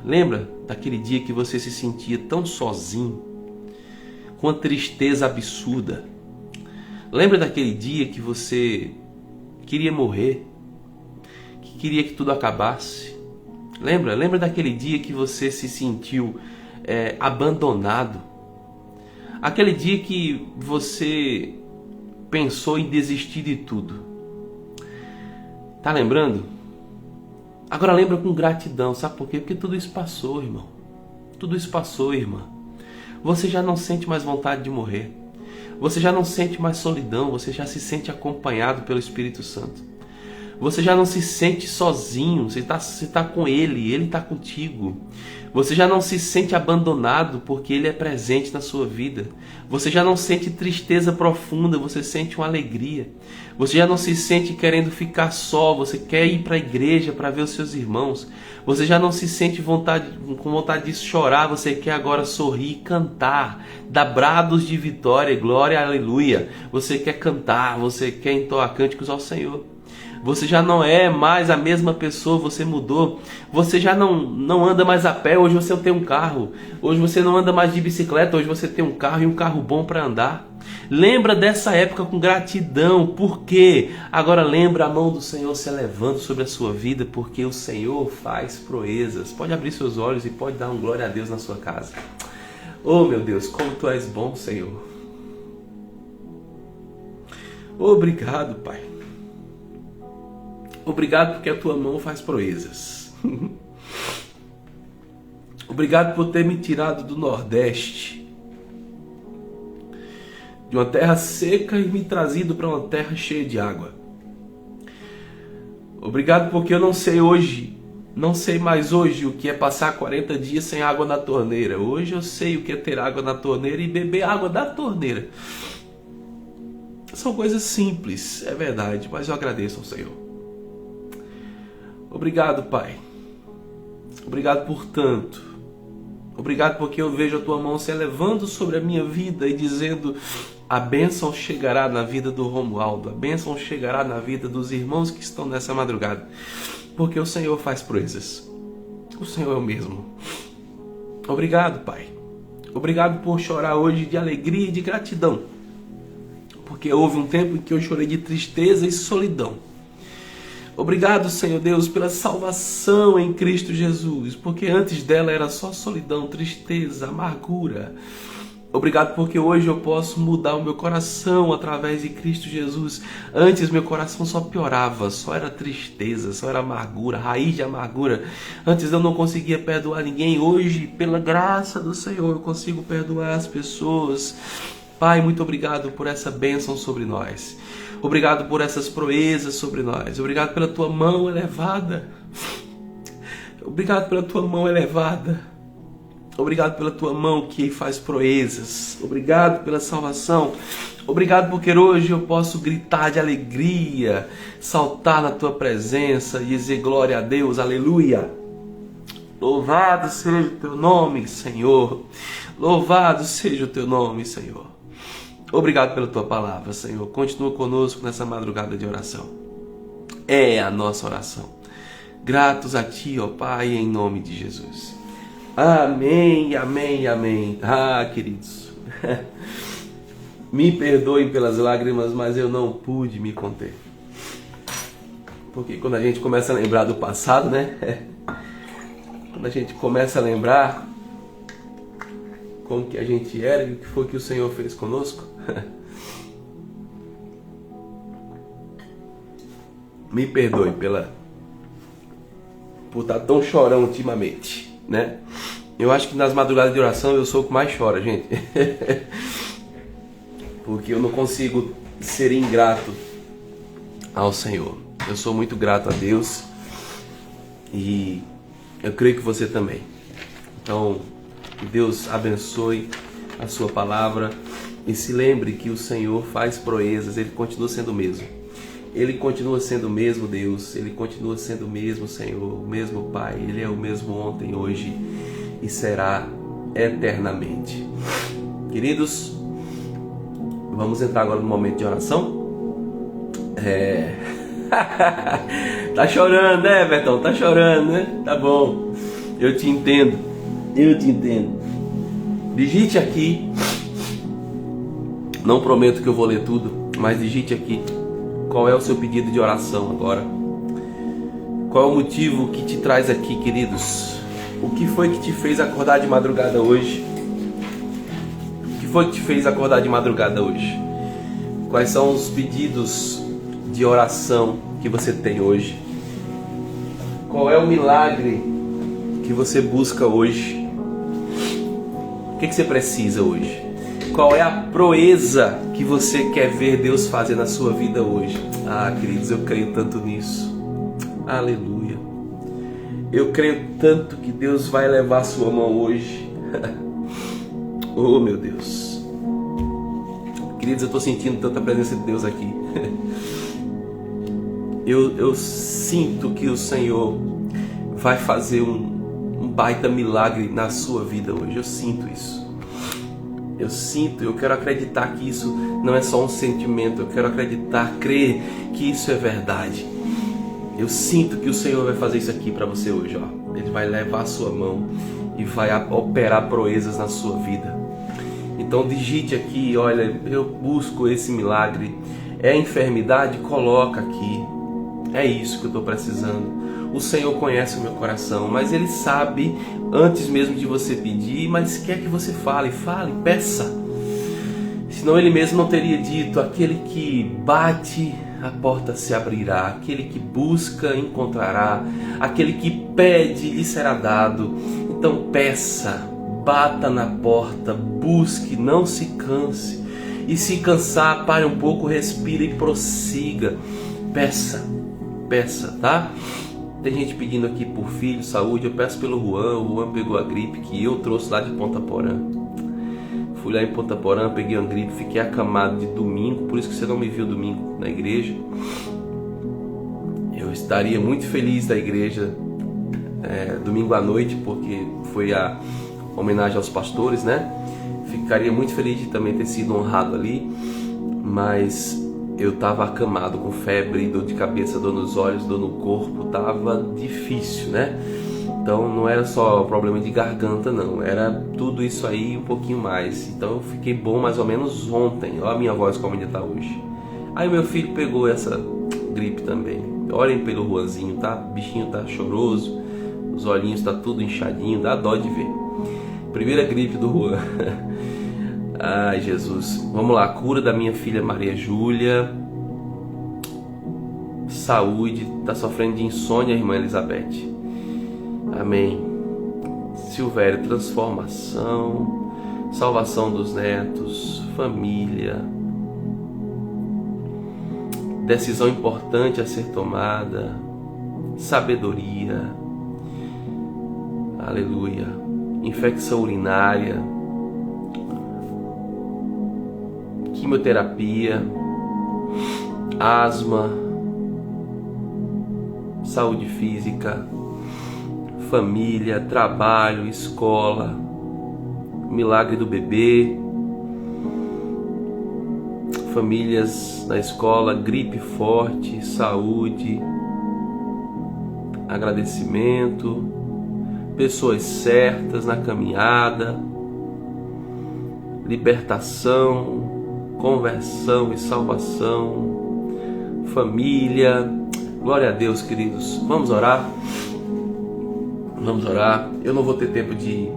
Lembra daquele dia que você se sentia tão sozinho, com uma tristeza absurda. Lembra daquele dia que você queria morrer, que queria que tudo acabasse. Lembra daquele dia que você se sentiu abandonado. Aquele dia que você pensou em desistir de tudo. Tá lembrando? Agora lembra com gratidão, sabe por quê? Porque tudo isso passou, irmão. Tudo isso passou, irmã. Você já não sente mais vontade de morrer. Você já não sente mais solidão, você já se sente acompanhado pelo Espírito Santo. Você já não se sente sozinho, você está com Ele está contigo. Você já não se sente abandonado porque Ele é presente na sua vida. Você já não sente tristeza profunda, você sente uma alegria. Você já não se sente querendo ficar só, você quer ir para a igreja para ver os seus irmãos. Você já não se sente com vontade de chorar, você quer agora sorrir e cantar, dar brados de vitória, glória, aleluia. Você quer cantar, você quer entoar cânticos ao Senhor. Você já não é mais a mesma pessoa, você mudou. Você já não anda mais a pé, hoje você tem um carro. Hoje você não anda mais de bicicleta, hoje você tem um carro e um carro bom para andar. Lembra dessa época com gratidão, por quê? Agora lembra a mão do Senhor se elevando sobre a sua vida, porque o Senhor faz proezas. Pode abrir seus olhos e pode dar um glória a Deus na sua casa. Oh meu Deus, como Tu és bom, Senhor. Obrigado, Pai. Obrigado porque a Tua mão faz proezas. Obrigado por ter me tirado do Nordeste, de uma terra seca, e me trazido para uma terra cheia de água. Obrigado porque eu não sei mais hoje o que é passar 40 dias sem água na torneira. Hoje eu sei o que é ter água na torneira e beber água da torneira. São coisas simples, é verdade, mas eu agradeço ao Senhor. Obrigado, Pai. Obrigado por tanto. Obrigado porque eu vejo a Tua mão se elevando sobre a minha vida e dizendo: a bênção chegará na vida do Romualdo, a bênção chegará na vida dos irmãos que estão nessa madrugada, porque o Senhor faz proezas. O Senhor é o mesmo. Obrigado, Pai. Obrigado por chorar hoje de alegria e de gratidão, porque houve um tempo em que eu chorei de tristeza e solidão. Obrigado, Senhor Deus, pela salvação em Cristo Jesus, porque antes dela era só solidão, tristeza, amargura. Obrigado porque hoje eu posso mudar o meu coração através de Cristo Jesus. Antes meu coração só piorava, só era tristeza, só era amargura, raiz de amargura. Antes eu não conseguia perdoar ninguém. Hoje, pela graça do Senhor, eu consigo perdoar as pessoas. Pai, muito obrigado por essa bênção sobre nós. Obrigado por essas proezas sobre nós. Obrigado pela tua mão elevada. Obrigado pela tua mão elevada. Obrigado pela tua mão que faz proezas. Obrigado pela salvação. Obrigado porque hoje eu posso gritar de alegria, saltar na tua presença e dizer glória a Deus, aleluia. Louvado seja o teu nome, Senhor. Louvado seja o teu nome, Senhor. Obrigado pela tua palavra, Senhor. Continua conosco nessa madrugada de oração. É a nossa oração. Gratos a ti, ó Pai, em nome de Jesus. Amém, amém, amém. Ah, queridos, me perdoem pelas lágrimas, mas eu não pude me conter. Porque quando a gente começa a lembrar do passado, né? Quando a gente começa a lembrar como que a gente era e o que foi que o Senhor fez conosco. Me perdoem por estar tão chorão ultimamente, né? Eu acho que nas madrugadas de oração eu sou o que mais chora, gente. Porque eu não consigo ser ingrato ao Senhor. Eu sou muito grato a Deus e eu creio que você também. Então, que Deus abençoe a sua palavra e se lembre que o Senhor faz proezas, Ele continua sendo o mesmo. Ele continua sendo o mesmo Deus, Ele continua sendo o mesmo Senhor, o mesmo Pai. Ele é o mesmo ontem, hoje e será eternamente. Queridos, vamos entrar agora no momento de oração. Tá chorando, né, Betão? Tá chorando, né? Tá bom, eu te entendo, Digite aqui, não prometo que eu vou ler tudo, mas digite aqui qual é o seu pedido de oração agora. Qual é o motivo que te traz aqui, queridos? O que foi que te fez acordar de madrugada hoje? O que foi que te fez acordar de madrugada hoje? Quais são os pedidos de oração que você tem hoje? Qual é o milagre que você busca hoje? O que você precisa hoje? Qual é a proeza que você quer ver Deus fazer na sua vida hoje? Ah, queridos, eu creio tanto nisso. Aleluia. Eu creio tanto que Deus vai levar a sua mão hoje. Oh, meu Deus. Queridos, eu estou sentindo tanta presença de Deus aqui. Eu sinto que o Senhor vai fazer um baita milagre na sua vida hoje. Eu sinto isso. Eu quero acreditar que isso não é só um sentimento. Eu quero acreditar, crer que isso é verdade. Eu sinto que o Senhor vai fazer isso aqui para você hoje, ó. Ele vai levar a sua mão e vai operar proezas na sua vida. Então digite aqui, olha, eu busco esse milagre. É a enfermidade? Coloca aqui. É isso que eu estou precisando. O Senhor conhece o meu coração, mas Ele sabe antes mesmo de você pedir, mas quer que você fale, peça. Senão Ele mesmo não teria dito: aquele que bate, a porta se abrirá, aquele que busca, encontrará, aquele que pede, lhe será dado. Então peça, bata na porta, busque, não se canse. E se cansar, pare um pouco, respire e prossiga. Peça, tá? Tem gente pedindo aqui por filho, saúde. Eu peço pelo Juan. O Juan pegou a gripe que eu trouxe lá de Ponta Porã. Fui lá em Ponta Porã, peguei uma gripe, fiquei acamado de domingo. Por isso que você não me viu domingo na igreja. Eu estaria muito feliz da igreja domingo à noite, porque foi a homenagem aos pastores, né? Ficaria muito feliz de também ter sido honrado ali. Mas eu estava acamado com febre, dor de cabeça, dor nos olhos, dor no corpo. Tava difícil, né? Então não era só problema de garganta, não. Era tudo isso aí e um pouquinho mais. Então eu fiquei bom mais ou menos ontem. Olha a minha voz como ainda está hoje. Aí meu filho pegou essa gripe também. Olhem pelo Juanzinho, tá? O bichinho tá choroso. Os olhinhos tá tudo inchadinho. Dá dó de ver. Primeira gripe do Juan. Ai, Jesus. Vamos lá, cura da minha filha Maria Júlia. Saúde, está sofrendo de insônia, irmã Elizabeth. Amém. Silvério, transformação, salvação dos netos, família. Decisão importante a ser tomada, sabedoria. Aleluia. Infecção urinária, quimioterapia, asma, saúde física, família, trabalho, escola, milagre do bebê, famílias na escola, gripe forte, saúde, agradecimento, pessoas certas na caminhada, libertação, conversão e salvação, família. Glória a Deus, queridos. Vamos orar? Vamos orar. Eu não vou ter tempo de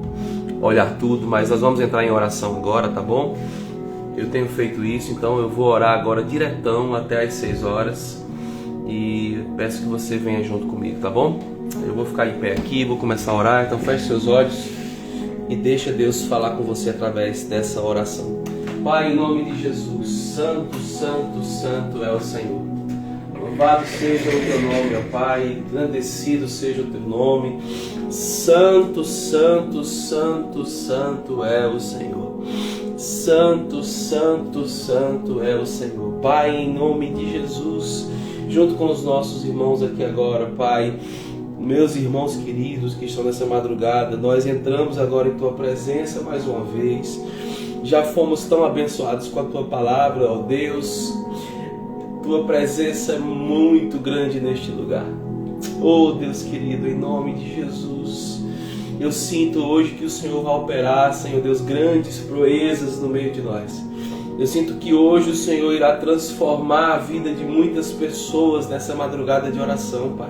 olhar tudo, mas nós vamos entrar em oração agora, tá bom? Eu tenho feito isso, então eu vou orar agora diretão até às 6 horas e peço que você venha junto comigo, tá bom? Eu vou ficar em pé aqui, vou começar a orar, então feche seus olhos e deixa Deus falar com você através dessa oração. Pai, em nome de Jesus, santo, santo, santo é o Senhor. Louvado seja o teu nome, ó Pai, engrandecido seja o teu nome. Santo, santo, santo, santo é o Senhor. Santo, santo, santo é o Senhor. Pai, em nome de Jesus, junto com os nossos irmãos aqui agora, Pai, meus irmãos queridos que estão nessa madrugada, nós entramos agora em Tua presença mais uma vez. Já fomos tão abençoados com a Tua palavra, ó Deus. Tua presença é muito grande neste lugar. Oh Deus querido, em nome de Jesus, eu sinto hoje que o Senhor vai operar, Senhor Deus, grandes proezas no meio de nós. Eu sinto que hoje o Senhor irá transformar a vida de muitas pessoas nessa madrugada de oração, Pai.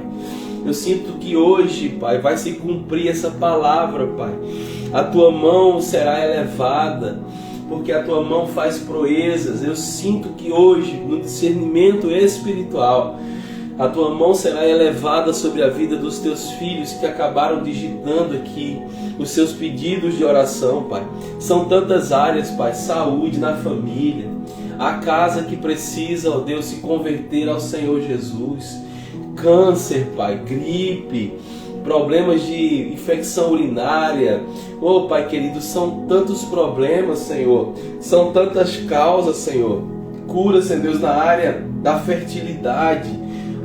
Eu sinto que hoje, Pai, vai se cumprir essa palavra, Pai. A Tua mão será elevada, porque a Tua mão faz proezas. Eu sinto que hoje, no discernimento espiritual, a Tua mão será elevada sobre a vida dos Teus filhos que acabaram digitando aqui os seus pedidos de oração, Pai. São tantas áreas, Pai, saúde na família, a casa que precisa, ó Deus, se converter ao Senhor Jesus, câncer, Pai, gripe, problemas de infecção urinária. Oh, Pai querido, são tantos problemas, Senhor. São tantas causas, Senhor. Cura, Senhor Deus, na área da fertilidade.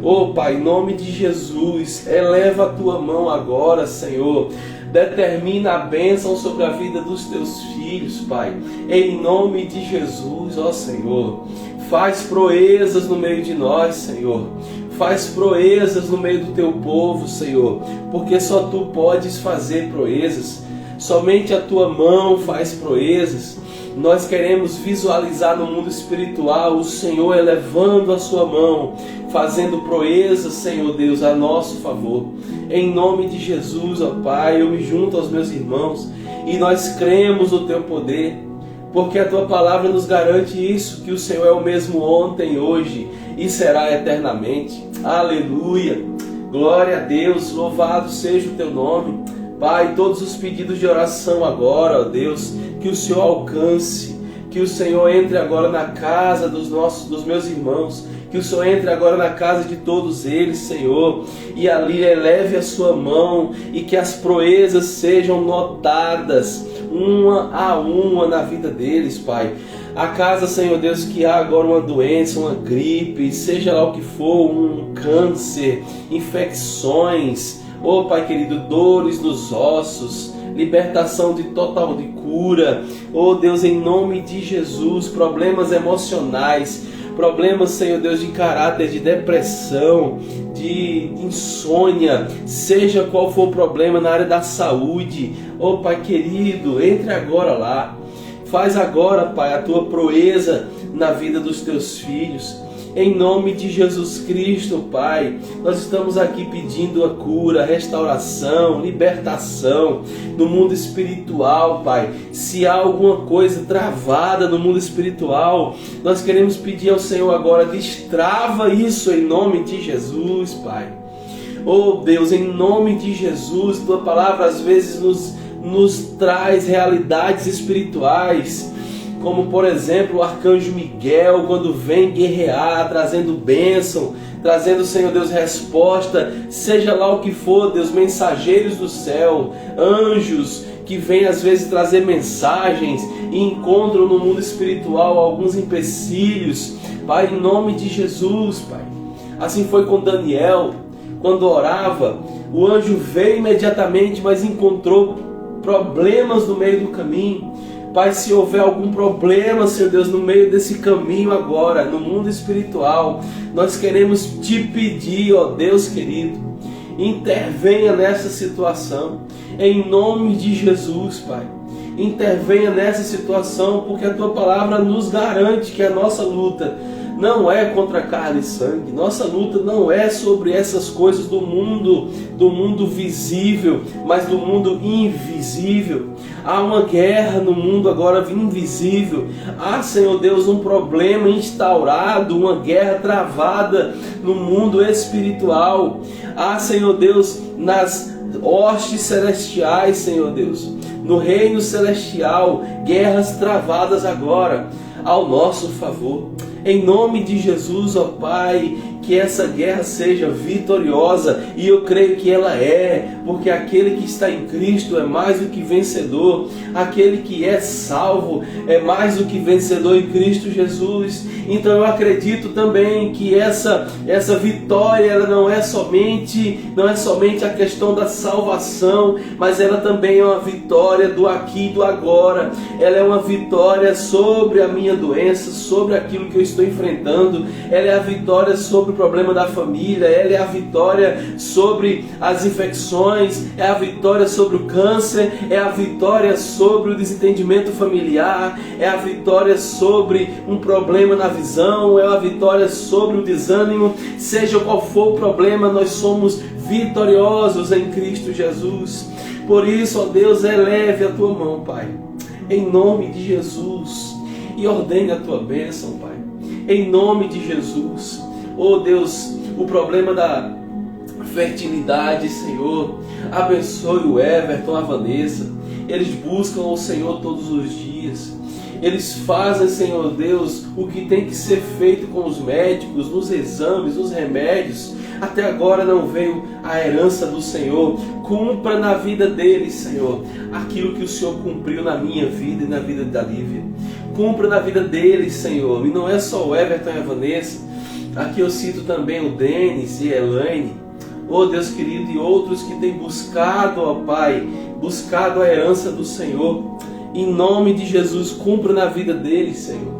Oh, Pai, em nome de Jesus, eleva a Tua mão agora, Senhor. Determina a bênção sobre a vida dos Teus filhos, Pai. Em nome de Jesus, ó Senhor. Faz proezas no meio de nós, Senhor. Faz proezas no meio do Teu povo, Senhor, porque só Tu podes fazer proezas, somente a Tua mão faz proezas. Nós queremos visualizar no mundo espiritual o Senhor elevando a Sua mão, fazendo proezas, Senhor Deus, a nosso favor. Em nome de Jesus, ó Pai, eu me junto aos meus irmãos e nós cremos no Teu poder, porque a Tua palavra nos garante isso, que o Senhor é o mesmo ontem, hoje e será eternamente. Aleluia, glória a Deus, louvado seja o Teu nome. Pai, todos os pedidos de oração agora, ó Deus, que o Senhor alcance, que o Senhor entre agora na casa dos meus irmãos, que o Senhor entre agora na casa de todos eles, Senhor, e ali eleve a Sua mão e que as proezas sejam notadas uma a uma na vida deles, Pai. A casa, Senhor Deus, que há agora uma doença, uma gripe, seja lá o que for, um câncer, infecções, oh Pai querido, dores nos ossos, libertação de total de cura, oh Deus, em nome de Jesus, problemas emocionais, problemas, Senhor Deus, de caráter, de depressão, de insônia, seja qual for o problema na área da saúde, oh Pai querido, entre agora lá. Faz agora, Pai, a Tua proeza na vida dos Teus filhos. Em nome de Jesus Cristo, Pai, nós estamos aqui pedindo a cura, restauração, libertação no mundo espiritual, Pai. Se há alguma coisa travada no mundo espiritual, nós queremos pedir ao Senhor agora, destrava isso em nome de Jesus, Pai. Oh Deus, em nome de Jesus, Tua palavra às vezes nos traz realidades espirituais, como por exemplo o arcanjo Miguel, quando vem guerrear, trazendo bênção, trazendo, Senhor Deus, resposta, seja lá o que for, Deus, mensageiros do céu, anjos, que vêm às vezes trazer mensagens e encontram no mundo espiritual alguns empecilhos, Pai, em nome de Jesus, Pai. Assim foi com Daniel, quando orava, o anjo veio imediatamente, mas encontrou problemas no meio do caminho. Pai, se houver algum problema, Senhor Deus, no meio desse caminho agora, no mundo espiritual, nós queremos te pedir, ó Deus querido, intervenha nessa situação, em nome de Jesus, Pai. Intervenha nessa situação, porque a Tua palavra nos garante que a nossa luta não é contra carne e sangue. Nossa luta não é sobre essas coisas do mundo visível, mas do mundo invisível. Há uma guerra no mundo agora invisível. Há, Senhor Deus, um problema instaurado, uma guerra travada no mundo espiritual. Há, Senhor Deus, nas hostes celestiais, Senhor Deus, no reino celestial, guerras travadas agora ao nosso favor. Em nome de Jesus, ó Pai, que essa guerra seja vitoriosa, e eu creio que ela é, porque aquele que está em Cristo é mais do que vencedor, aquele que é salvo é mais do que vencedor em Cristo Jesus. Então eu acredito também que essa vitória, ela não é somente a questão da salvação, mas ela também é uma vitória do aqui e do agora. Ela é uma vitória sobre a minha doença, sobre aquilo que eu estou enfrentando. Ela é a vitória sobre o problema da família, ela é a vitória sobre as infecções, é a vitória sobre o câncer, é a vitória sobre o desentendimento familiar, é a vitória sobre um problema na visão, é a vitória sobre o desânimo. Seja qual for o problema, nós somos vitoriosos em Cristo Jesus. Por isso, ó Deus, eleve a Tua mão, Pai, em nome de Jesus, e ordene a Tua bênção, Pai, em nome de Jesus. Oh Deus, o problema da fertilidade, Senhor, abençoe o Everton, a Vanessa. Eles buscam o Senhor todos os dias. Eles fazem, Senhor Deus, o que tem que ser feito com os médicos, nos exames, nos remédios. Até agora não veio a herança do Senhor. Cumpra na vida deles, Senhor, aquilo que o Senhor cumpriu na minha vida e na vida da Lívia. Cumpra na vida deles, Senhor. E não é só o Everton e a Vanessa. Aqui eu cito também o Denis e a Elaine, oh Deus querido, e outros que têm buscado, ó Pai, buscado a herança do Senhor. Em nome de Jesus, cumpra na vida deles, Senhor,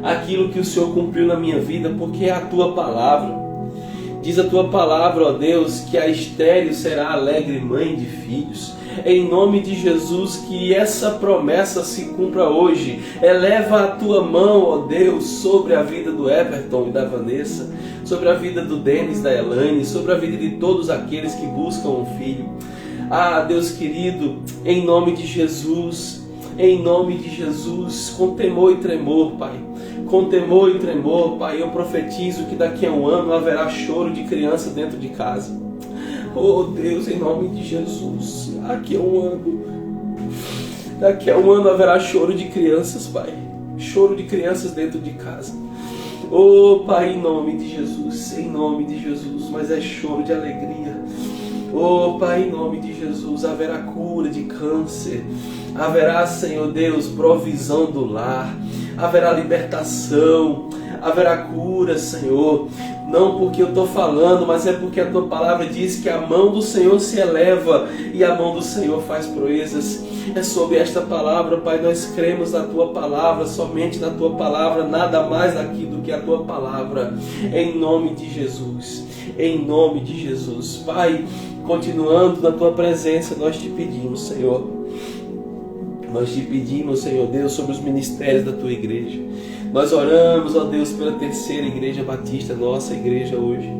aquilo que o Senhor cumpriu na minha vida, porque é a Tua palavra. Diz a Tua palavra, ó Deus, que a estéril será alegre mãe de filhos. Em nome de Jesus, que essa promessa se cumpra hoje. Eleva a Tua mão, ó Deus, sobre a vida do Everton e da Vanessa, sobre a vida do Denis, da Elaine, sobre a vida de todos aqueles que buscam um filho. Ah, Deus querido, em nome de Jesus, com temor e tremor, Pai, com temor e tremor, Pai, eu profetizo que daqui a um ano haverá choro de criança dentro de casa. Oh Deus, em nome de Jesus, daqui a um ano haverá choro de crianças, Pai, choro de crianças dentro de casa. Oh Pai, em nome de Jesus, mas é choro de alegria. Oh Pai, em nome de Jesus, haverá cura de câncer, haverá, Senhor Deus, provisão do lar, haverá libertação, haverá cura, Senhor. Não porque eu estou falando, mas é porque a Tua palavra diz que a mão do Senhor se eleva e a mão do Senhor faz proezas. É sobre esta palavra, Pai, nós cremos na Tua palavra, somente na Tua palavra, nada mais daqui do que a Tua palavra. Em nome de Jesus, Pai, continuando na Tua presença, nós te pedimos, Senhor. Nós te pedimos, Senhor Deus, sobre os ministérios da tua igreja. Nós oramos, ó Deus, pela terceira igreja batista, nossa igreja hoje.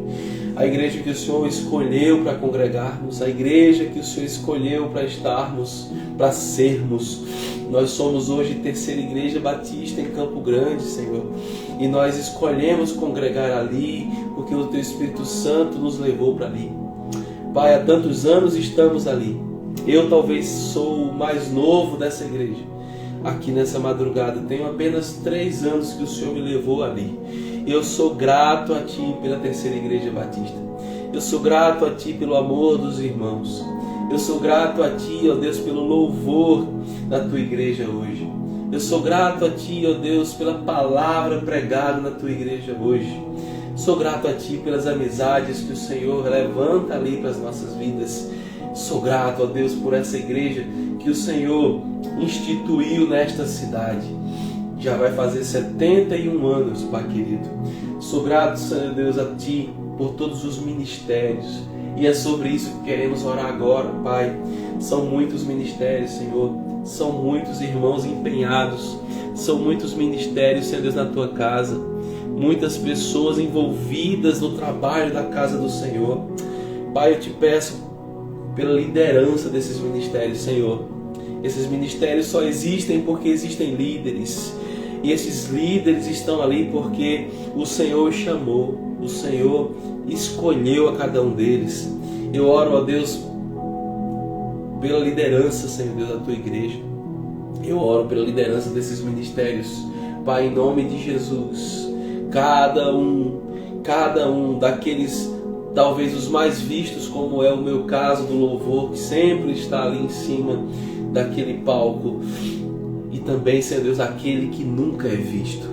A igreja que o Senhor escolheu para congregarmos, a igreja que o Senhor escolheu para estarmos, para sermos. Nós somos hoje terceira igreja batista em Campo Grande, Senhor. E nós escolhemos congregar ali, porque o Teu Espírito Santo nos levou para ali. Pai, há tantos anos estamos ali. Eu talvez sou o mais novo dessa igreja. Aqui nessa madrugada, tenho apenas 3 anos que o Senhor me levou ali. Eu sou grato a Ti pela terceira igreja batista. Eu sou grato a Ti pelo amor dos irmãos. Eu sou grato a Ti, ó Deus, pelo louvor da Tua igreja hoje. Eu sou grato a Ti, ó Deus, pela palavra pregada na Tua igreja hoje. Sou grato a Ti pelas amizades que o Senhor levanta ali para as nossas vidas. Sou grato, ó Deus, por essa igreja que o Senhor instituiu nesta cidade. Já vai fazer 71 anos, Pai querido. Sou grato, Senhor Deus, a Ti por todos os ministérios. E é sobre isso que queremos orar agora, Pai. São muitos ministérios, Senhor. São muitos irmãos empenhados. São muitos ministérios, Senhor Deus, na Tua casa. Muitas pessoas envolvidas no trabalho da casa do Senhor. Pai, eu te peço pela liderança desses ministérios, Senhor. Esses ministérios só existem porque existem líderes. E esses líderes estão ali porque o Senhor os chamou. O Senhor escolheu a cada um deles. Eu oro, ó Deus, pela liderança, Senhor Deus, da Tua igreja. Eu oro pela liderança desses ministérios. Pai, em nome de Jesus, cada um daqueles, talvez os mais vistos, como é o meu caso do louvor, que sempre está ali em cima daquele palco. E também, Senhor Deus, aquele que nunca é visto.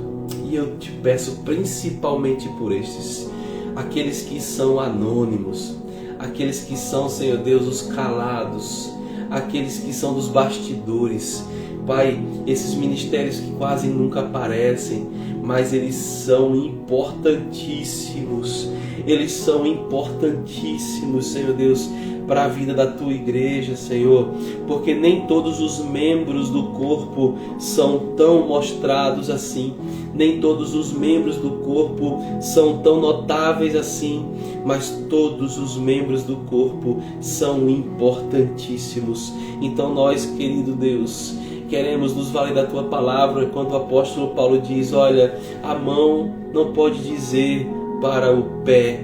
E eu te peço principalmente por estes, aqueles que são anônimos, aqueles que são, Senhor Deus, os calados, aqueles que são dos bastidores. Pai, esses ministérios que quase nunca aparecem, mas eles são importantíssimos. Eles são importantíssimos, Senhor Deus, para a vida da Tua igreja, Senhor, porque nem todos os membros do corpo são tão mostrados assim, nem todos os membros do corpo são tão notáveis assim, mas todos os membros do corpo são importantíssimos. Então nós, querido Deus, queremos nos valer da Tua palavra, quando o apóstolo Paulo diz: olha, a mão não pode dizer para o pé: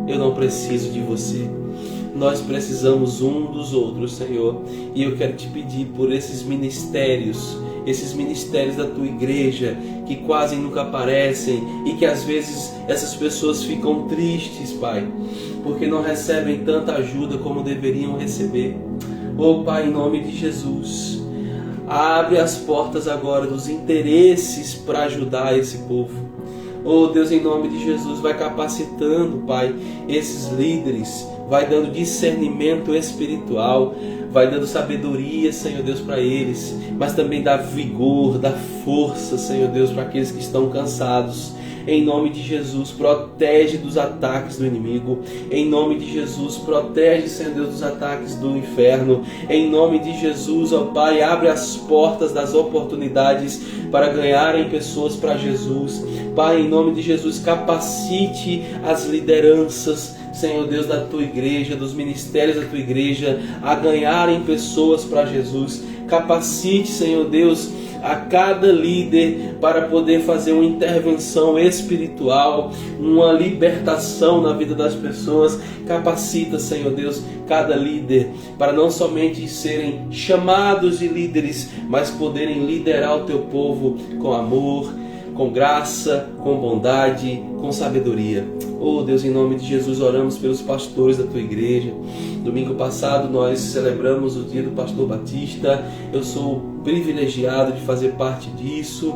eu não preciso de você. Nós precisamos um dos outros, Senhor. E eu quero te pedir por esses ministérios da Tua igreja, que quase nunca aparecem e que às vezes essas pessoas ficam tristes, Pai, porque não recebem tanta ajuda como deveriam receber. Oh, Pai, em nome de Jesus, abre as portas agora dos interesses para ajudar esse povo. Oh Deus, em nome de Jesus, vai capacitando, Pai, esses líderes, vai dando discernimento espiritual, vai dando sabedoria, Senhor Deus, para eles, mas também dá vigor, dá força, Senhor Deus, para aqueles que estão cansados. Em nome de Jesus, protege dos ataques do inimigo. Em nome de Jesus, protege, Senhor Deus, dos ataques do inferno. Em nome de Jesus, ó Pai, abre as portas das oportunidades para ganharem pessoas para Jesus. Pai, em nome de Jesus, capacite as lideranças, Senhor Deus, da Tua igreja, dos ministérios da Tua igreja, a ganharem pessoas para Jesus. Capacite, Senhor Deus, a cada líder para poder fazer uma intervenção espiritual, uma libertação na vida das pessoas. Capacita, Senhor Deus, cada líder para não somente serem chamados de líderes, mas poderem liderar o Teu povo com amor, com graça, com bondade, com sabedoria. Oh Deus, em nome de Jesus, oramos pelos pastores da Tua igreja. Domingo passado nós celebramos o dia do pastor Batista. Eu sou privilegiado de fazer parte disso.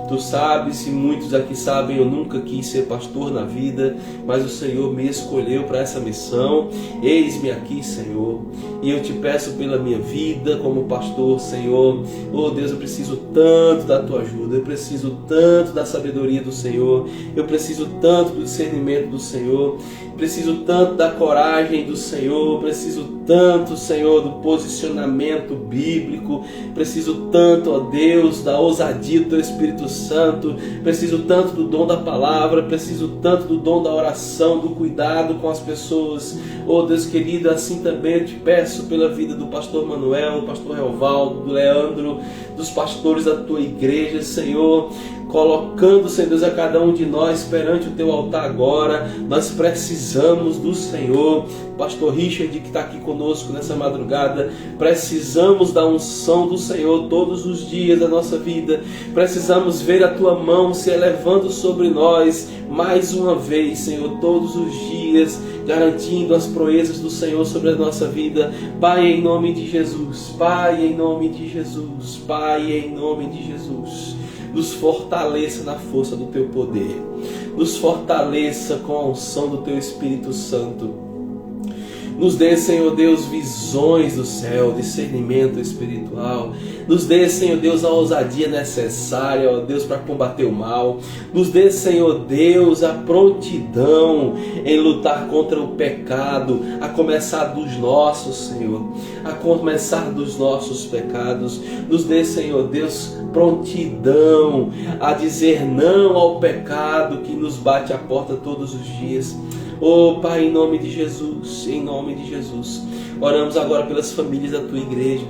Tu sabes, e muitos aqui sabem, eu nunca quis ser pastor na vida, mas o Senhor me escolheu para essa missão. Eis-me aqui, Senhor, e eu te peço pela minha vida como pastor, Senhor. Oh Deus, eu preciso tanto da tua ajuda, eu preciso tanto da sabedoria do Senhor, eu preciso tanto do discernimento do Senhor, preciso tanto da coragem do Senhor, preciso tanto, Senhor, do posicionamento bíblico, preciso tanto, ó Deus, da ousadia do Teu Espírito Santo, preciso tanto do dom da palavra, preciso tanto do dom da oração, do cuidado com as pessoas. Oh Deus querido, assim também eu te peço pela vida do pastor Manuel, do pastor Relvaldo, do Leandro, dos pastores da Tua igreja, Senhor, colocando, Senhor Deus, a cada um de nós perante o Teu altar agora. Nós precisamos do Senhor. Pastor Richard, que está aqui conosco nessa madrugada, precisamos da unção do Senhor todos os dias da nossa vida. Precisamos ver a Tua mão se elevando sobre nós mais uma vez, Senhor, todos os dias, garantindo as proezas do Senhor sobre a nossa vida. Pai, em nome de Jesus, Pai, em nome de Jesus, Pai, em nome de Jesus, nos fortaleça na força do Teu poder, nos fortaleça com a unção do Teu Espírito Santo. Nos dê, Senhor Deus, visões do céu, discernimento espiritual. Nos dê, Senhor Deus, a ousadia necessária, ó Deus, para combater o mal. Nos dê, Senhor Deus, a prontidão em lutar contra o pecado, a começar dos nossos, Senhor, a começar dos nossos pecados. Nos dê, Senhor Deus, prontidão a dizer não ao pecado que nos bate à porta todos os dias. Oh Pai, em nome de Jesus, em nome de Jesus, oramos agora pelas famílias da Tua igreja.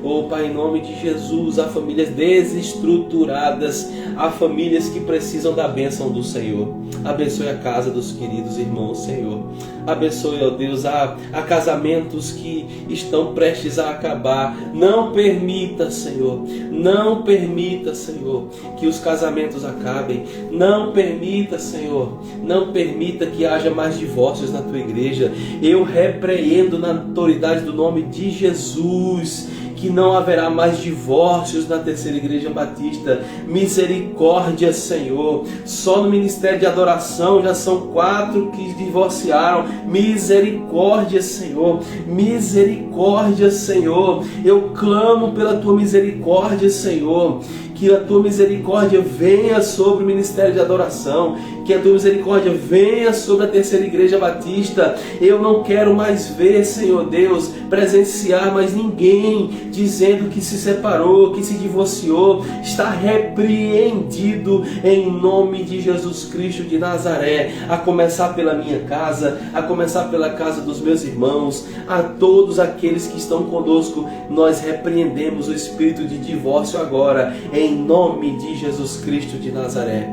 Oh Pai, em nome de Jesus, há famílias desestruturadas, há famílias que precisam da bênção do Senhor. Abençoe a casa dos queridos irmãos, Senhor. Abençoe, ó Deus, a casamentos que estão prestes a acabar. Não permita, Senhor, não permita, Senhor, que os casamentos acabem. Não permita, Senhor, não permita que haja mais divórcios na Tua igreja. Eu repreendo na autoridade do nome de Jesus que não haverá mais divórcios na Terceira Igreja Batista. Misericórdia, Senhor. Só no Ministério de Adoração já são 4 que divorciaram. Misericórdia, Senhor. Misericórdia, Senhor. Eu clamo pela Tua misericórdia, Senhor. Que a Tua misericórdia venha sobre o Ministério de Adoração, que a Tua misericórdia venha sobre a Terceira Igreja Batista. Eu não quero mais ver, Senhor Deus, presenciar mais ninguém dizendo que se separou, que se divorciou. Está repreendido em nome de Jesus Cristo de Nazaré, a começar pela minha casa, a começar pela casa dos meus irmãos, a todos aqueles que estão conosco. Nós repreendemos o espírito de divórcio agora, em nome de Jesus Cristo de Nazaré.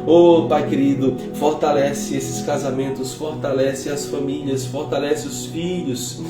Oh Pai querido, fortalece esses casamentos, fortalece as famílias, fortalece os filhos.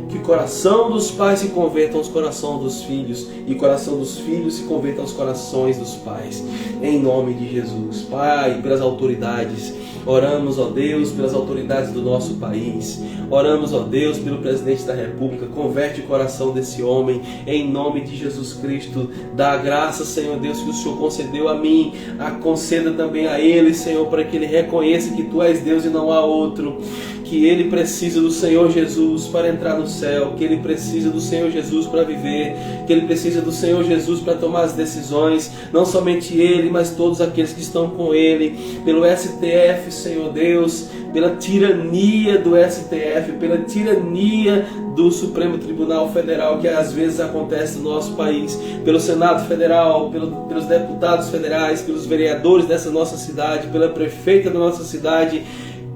Que o coração dos pais se converta aos corações dos filhos, e o coração dos filhos se converta aos corações dos pais. Em nome de Jesus. Pai, pelas autoridades, oramos, ó Deus, pelas autoridades do nosso país. Oramos, ó Deus, pelo presidente da República. Converte o coração desse homem, em nome de Jesus Cristo. Dá a graça, Senhor Deus, que o Senhor concedeu a mim, a conceda também a ele, Senhor, para que ele reconheça que Tu és Deus e não há outro. Que ele precisa do Senhor Jesus para entrar no céu, que ele precisa do Senhor Jesus para viver, que ele precisa do Senhor Jesus para tomar as decisões, não somente ele, mas todos aqueles que estão com ele, pelo STF, Senhor Deus, pela tirania do STF, pela tirania do Supremo Tribunal Federal, que às vezes acontece no nosso país, pelo Senado Federal, pelos deputados federais, pelos vereadores dessa nossa cidade, pela prefeita da nossa cidade.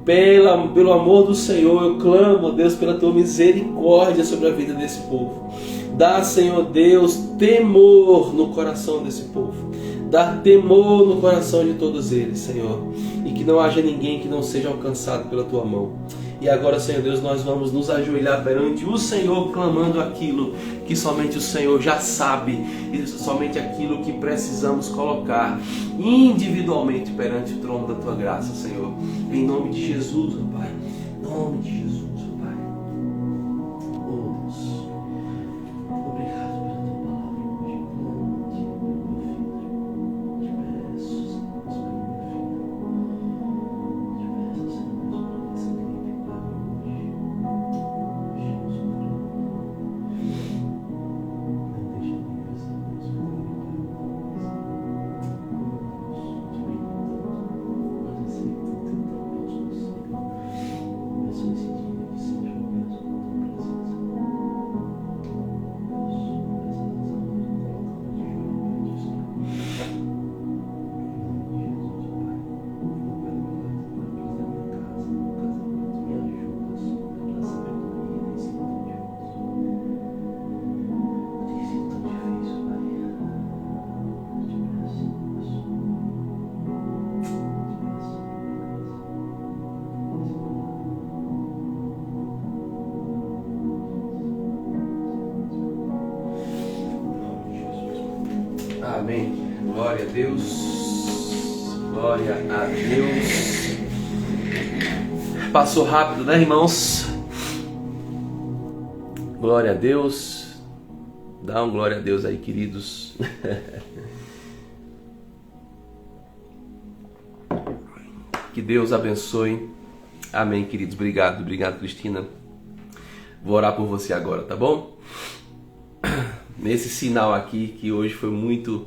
Pelo amor do Senhor, eu clamo, ó Deus, pela Tua misericórdia sobre a vida desse povo. Dá, Senhor Deus, temor no coração desse povo. Dá temor no coração de todos eles, Senhor. E que não haja ninguém que não seja alcançado pela Tua mão. E agora, Senhor Deus, nós vamos nos ajoelhar perante o Senhor, clamando aquilo que somente o Senhor já sabe, e somente aquilo que precisamos colocar individualmente perante o trono da Tua graça, Senhor. Em nome de Jesus, ó Pai. Em nome de Jesus, ó Pai. Oh Deus, obrigado pela Tua palavra hoje. Te peço. Amém. Glória a Deus. Glória a Deus. Passou rápido, né, irmãos? Glória a Deus. Dá um glória a Deus aí, queridos. Que Deus abençoe. Amém, queridos. Obrigado, Cristina. Vou orar por você agora, tá bom? Nesse sinal aqui que hoje foi muito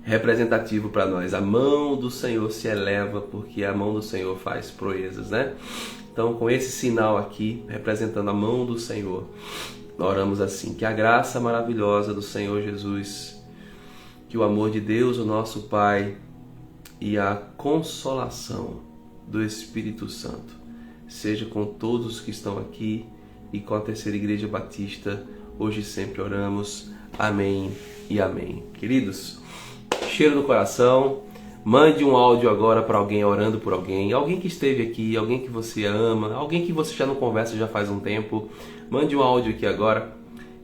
representativo para nós. A mão do Senhor se eleva porque a mão do Senhor faz proezas, né? Então, com esse sinal aqui, representando a mão do Senhor, oramos assim: que a graça maravilhosa do Senhor Jesus, que o amor de Deus, o nosso Pai, e a consolação do Espírito Santo seja com todos os que estão aqui e com a Terceira Igreja Batista, hoje e sempre oramos. Amém e amém. Queridos, cheiro no coração. Mande um áudio agora para alguém, orando por alguém. Alguém que esteve aqui, alguém que você ama, alguém que você já não conversa já faz um tempo. Mande um áudio aqui agora,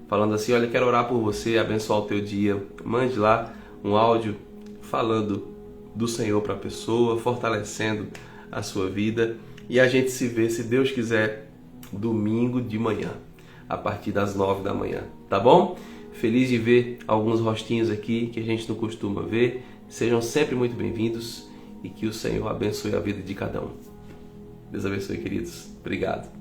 falando assim: olha, quero orar por você, abençoar o teu dia. Mande lá um áudio falando do Senhor para a pessoa, fortalecendo a sua vida. E a gente se vê, se Deus quiser, domingo de manhã, a partir das 9 da manhã, tá bom? Feliz de ver alguns rostinhos aqui que a gente não costuma ver. Sejam sempre muito bem-vindos e que o Senhor abençoe a vida de cada um. Deus abençoe, queridos. Obrigado.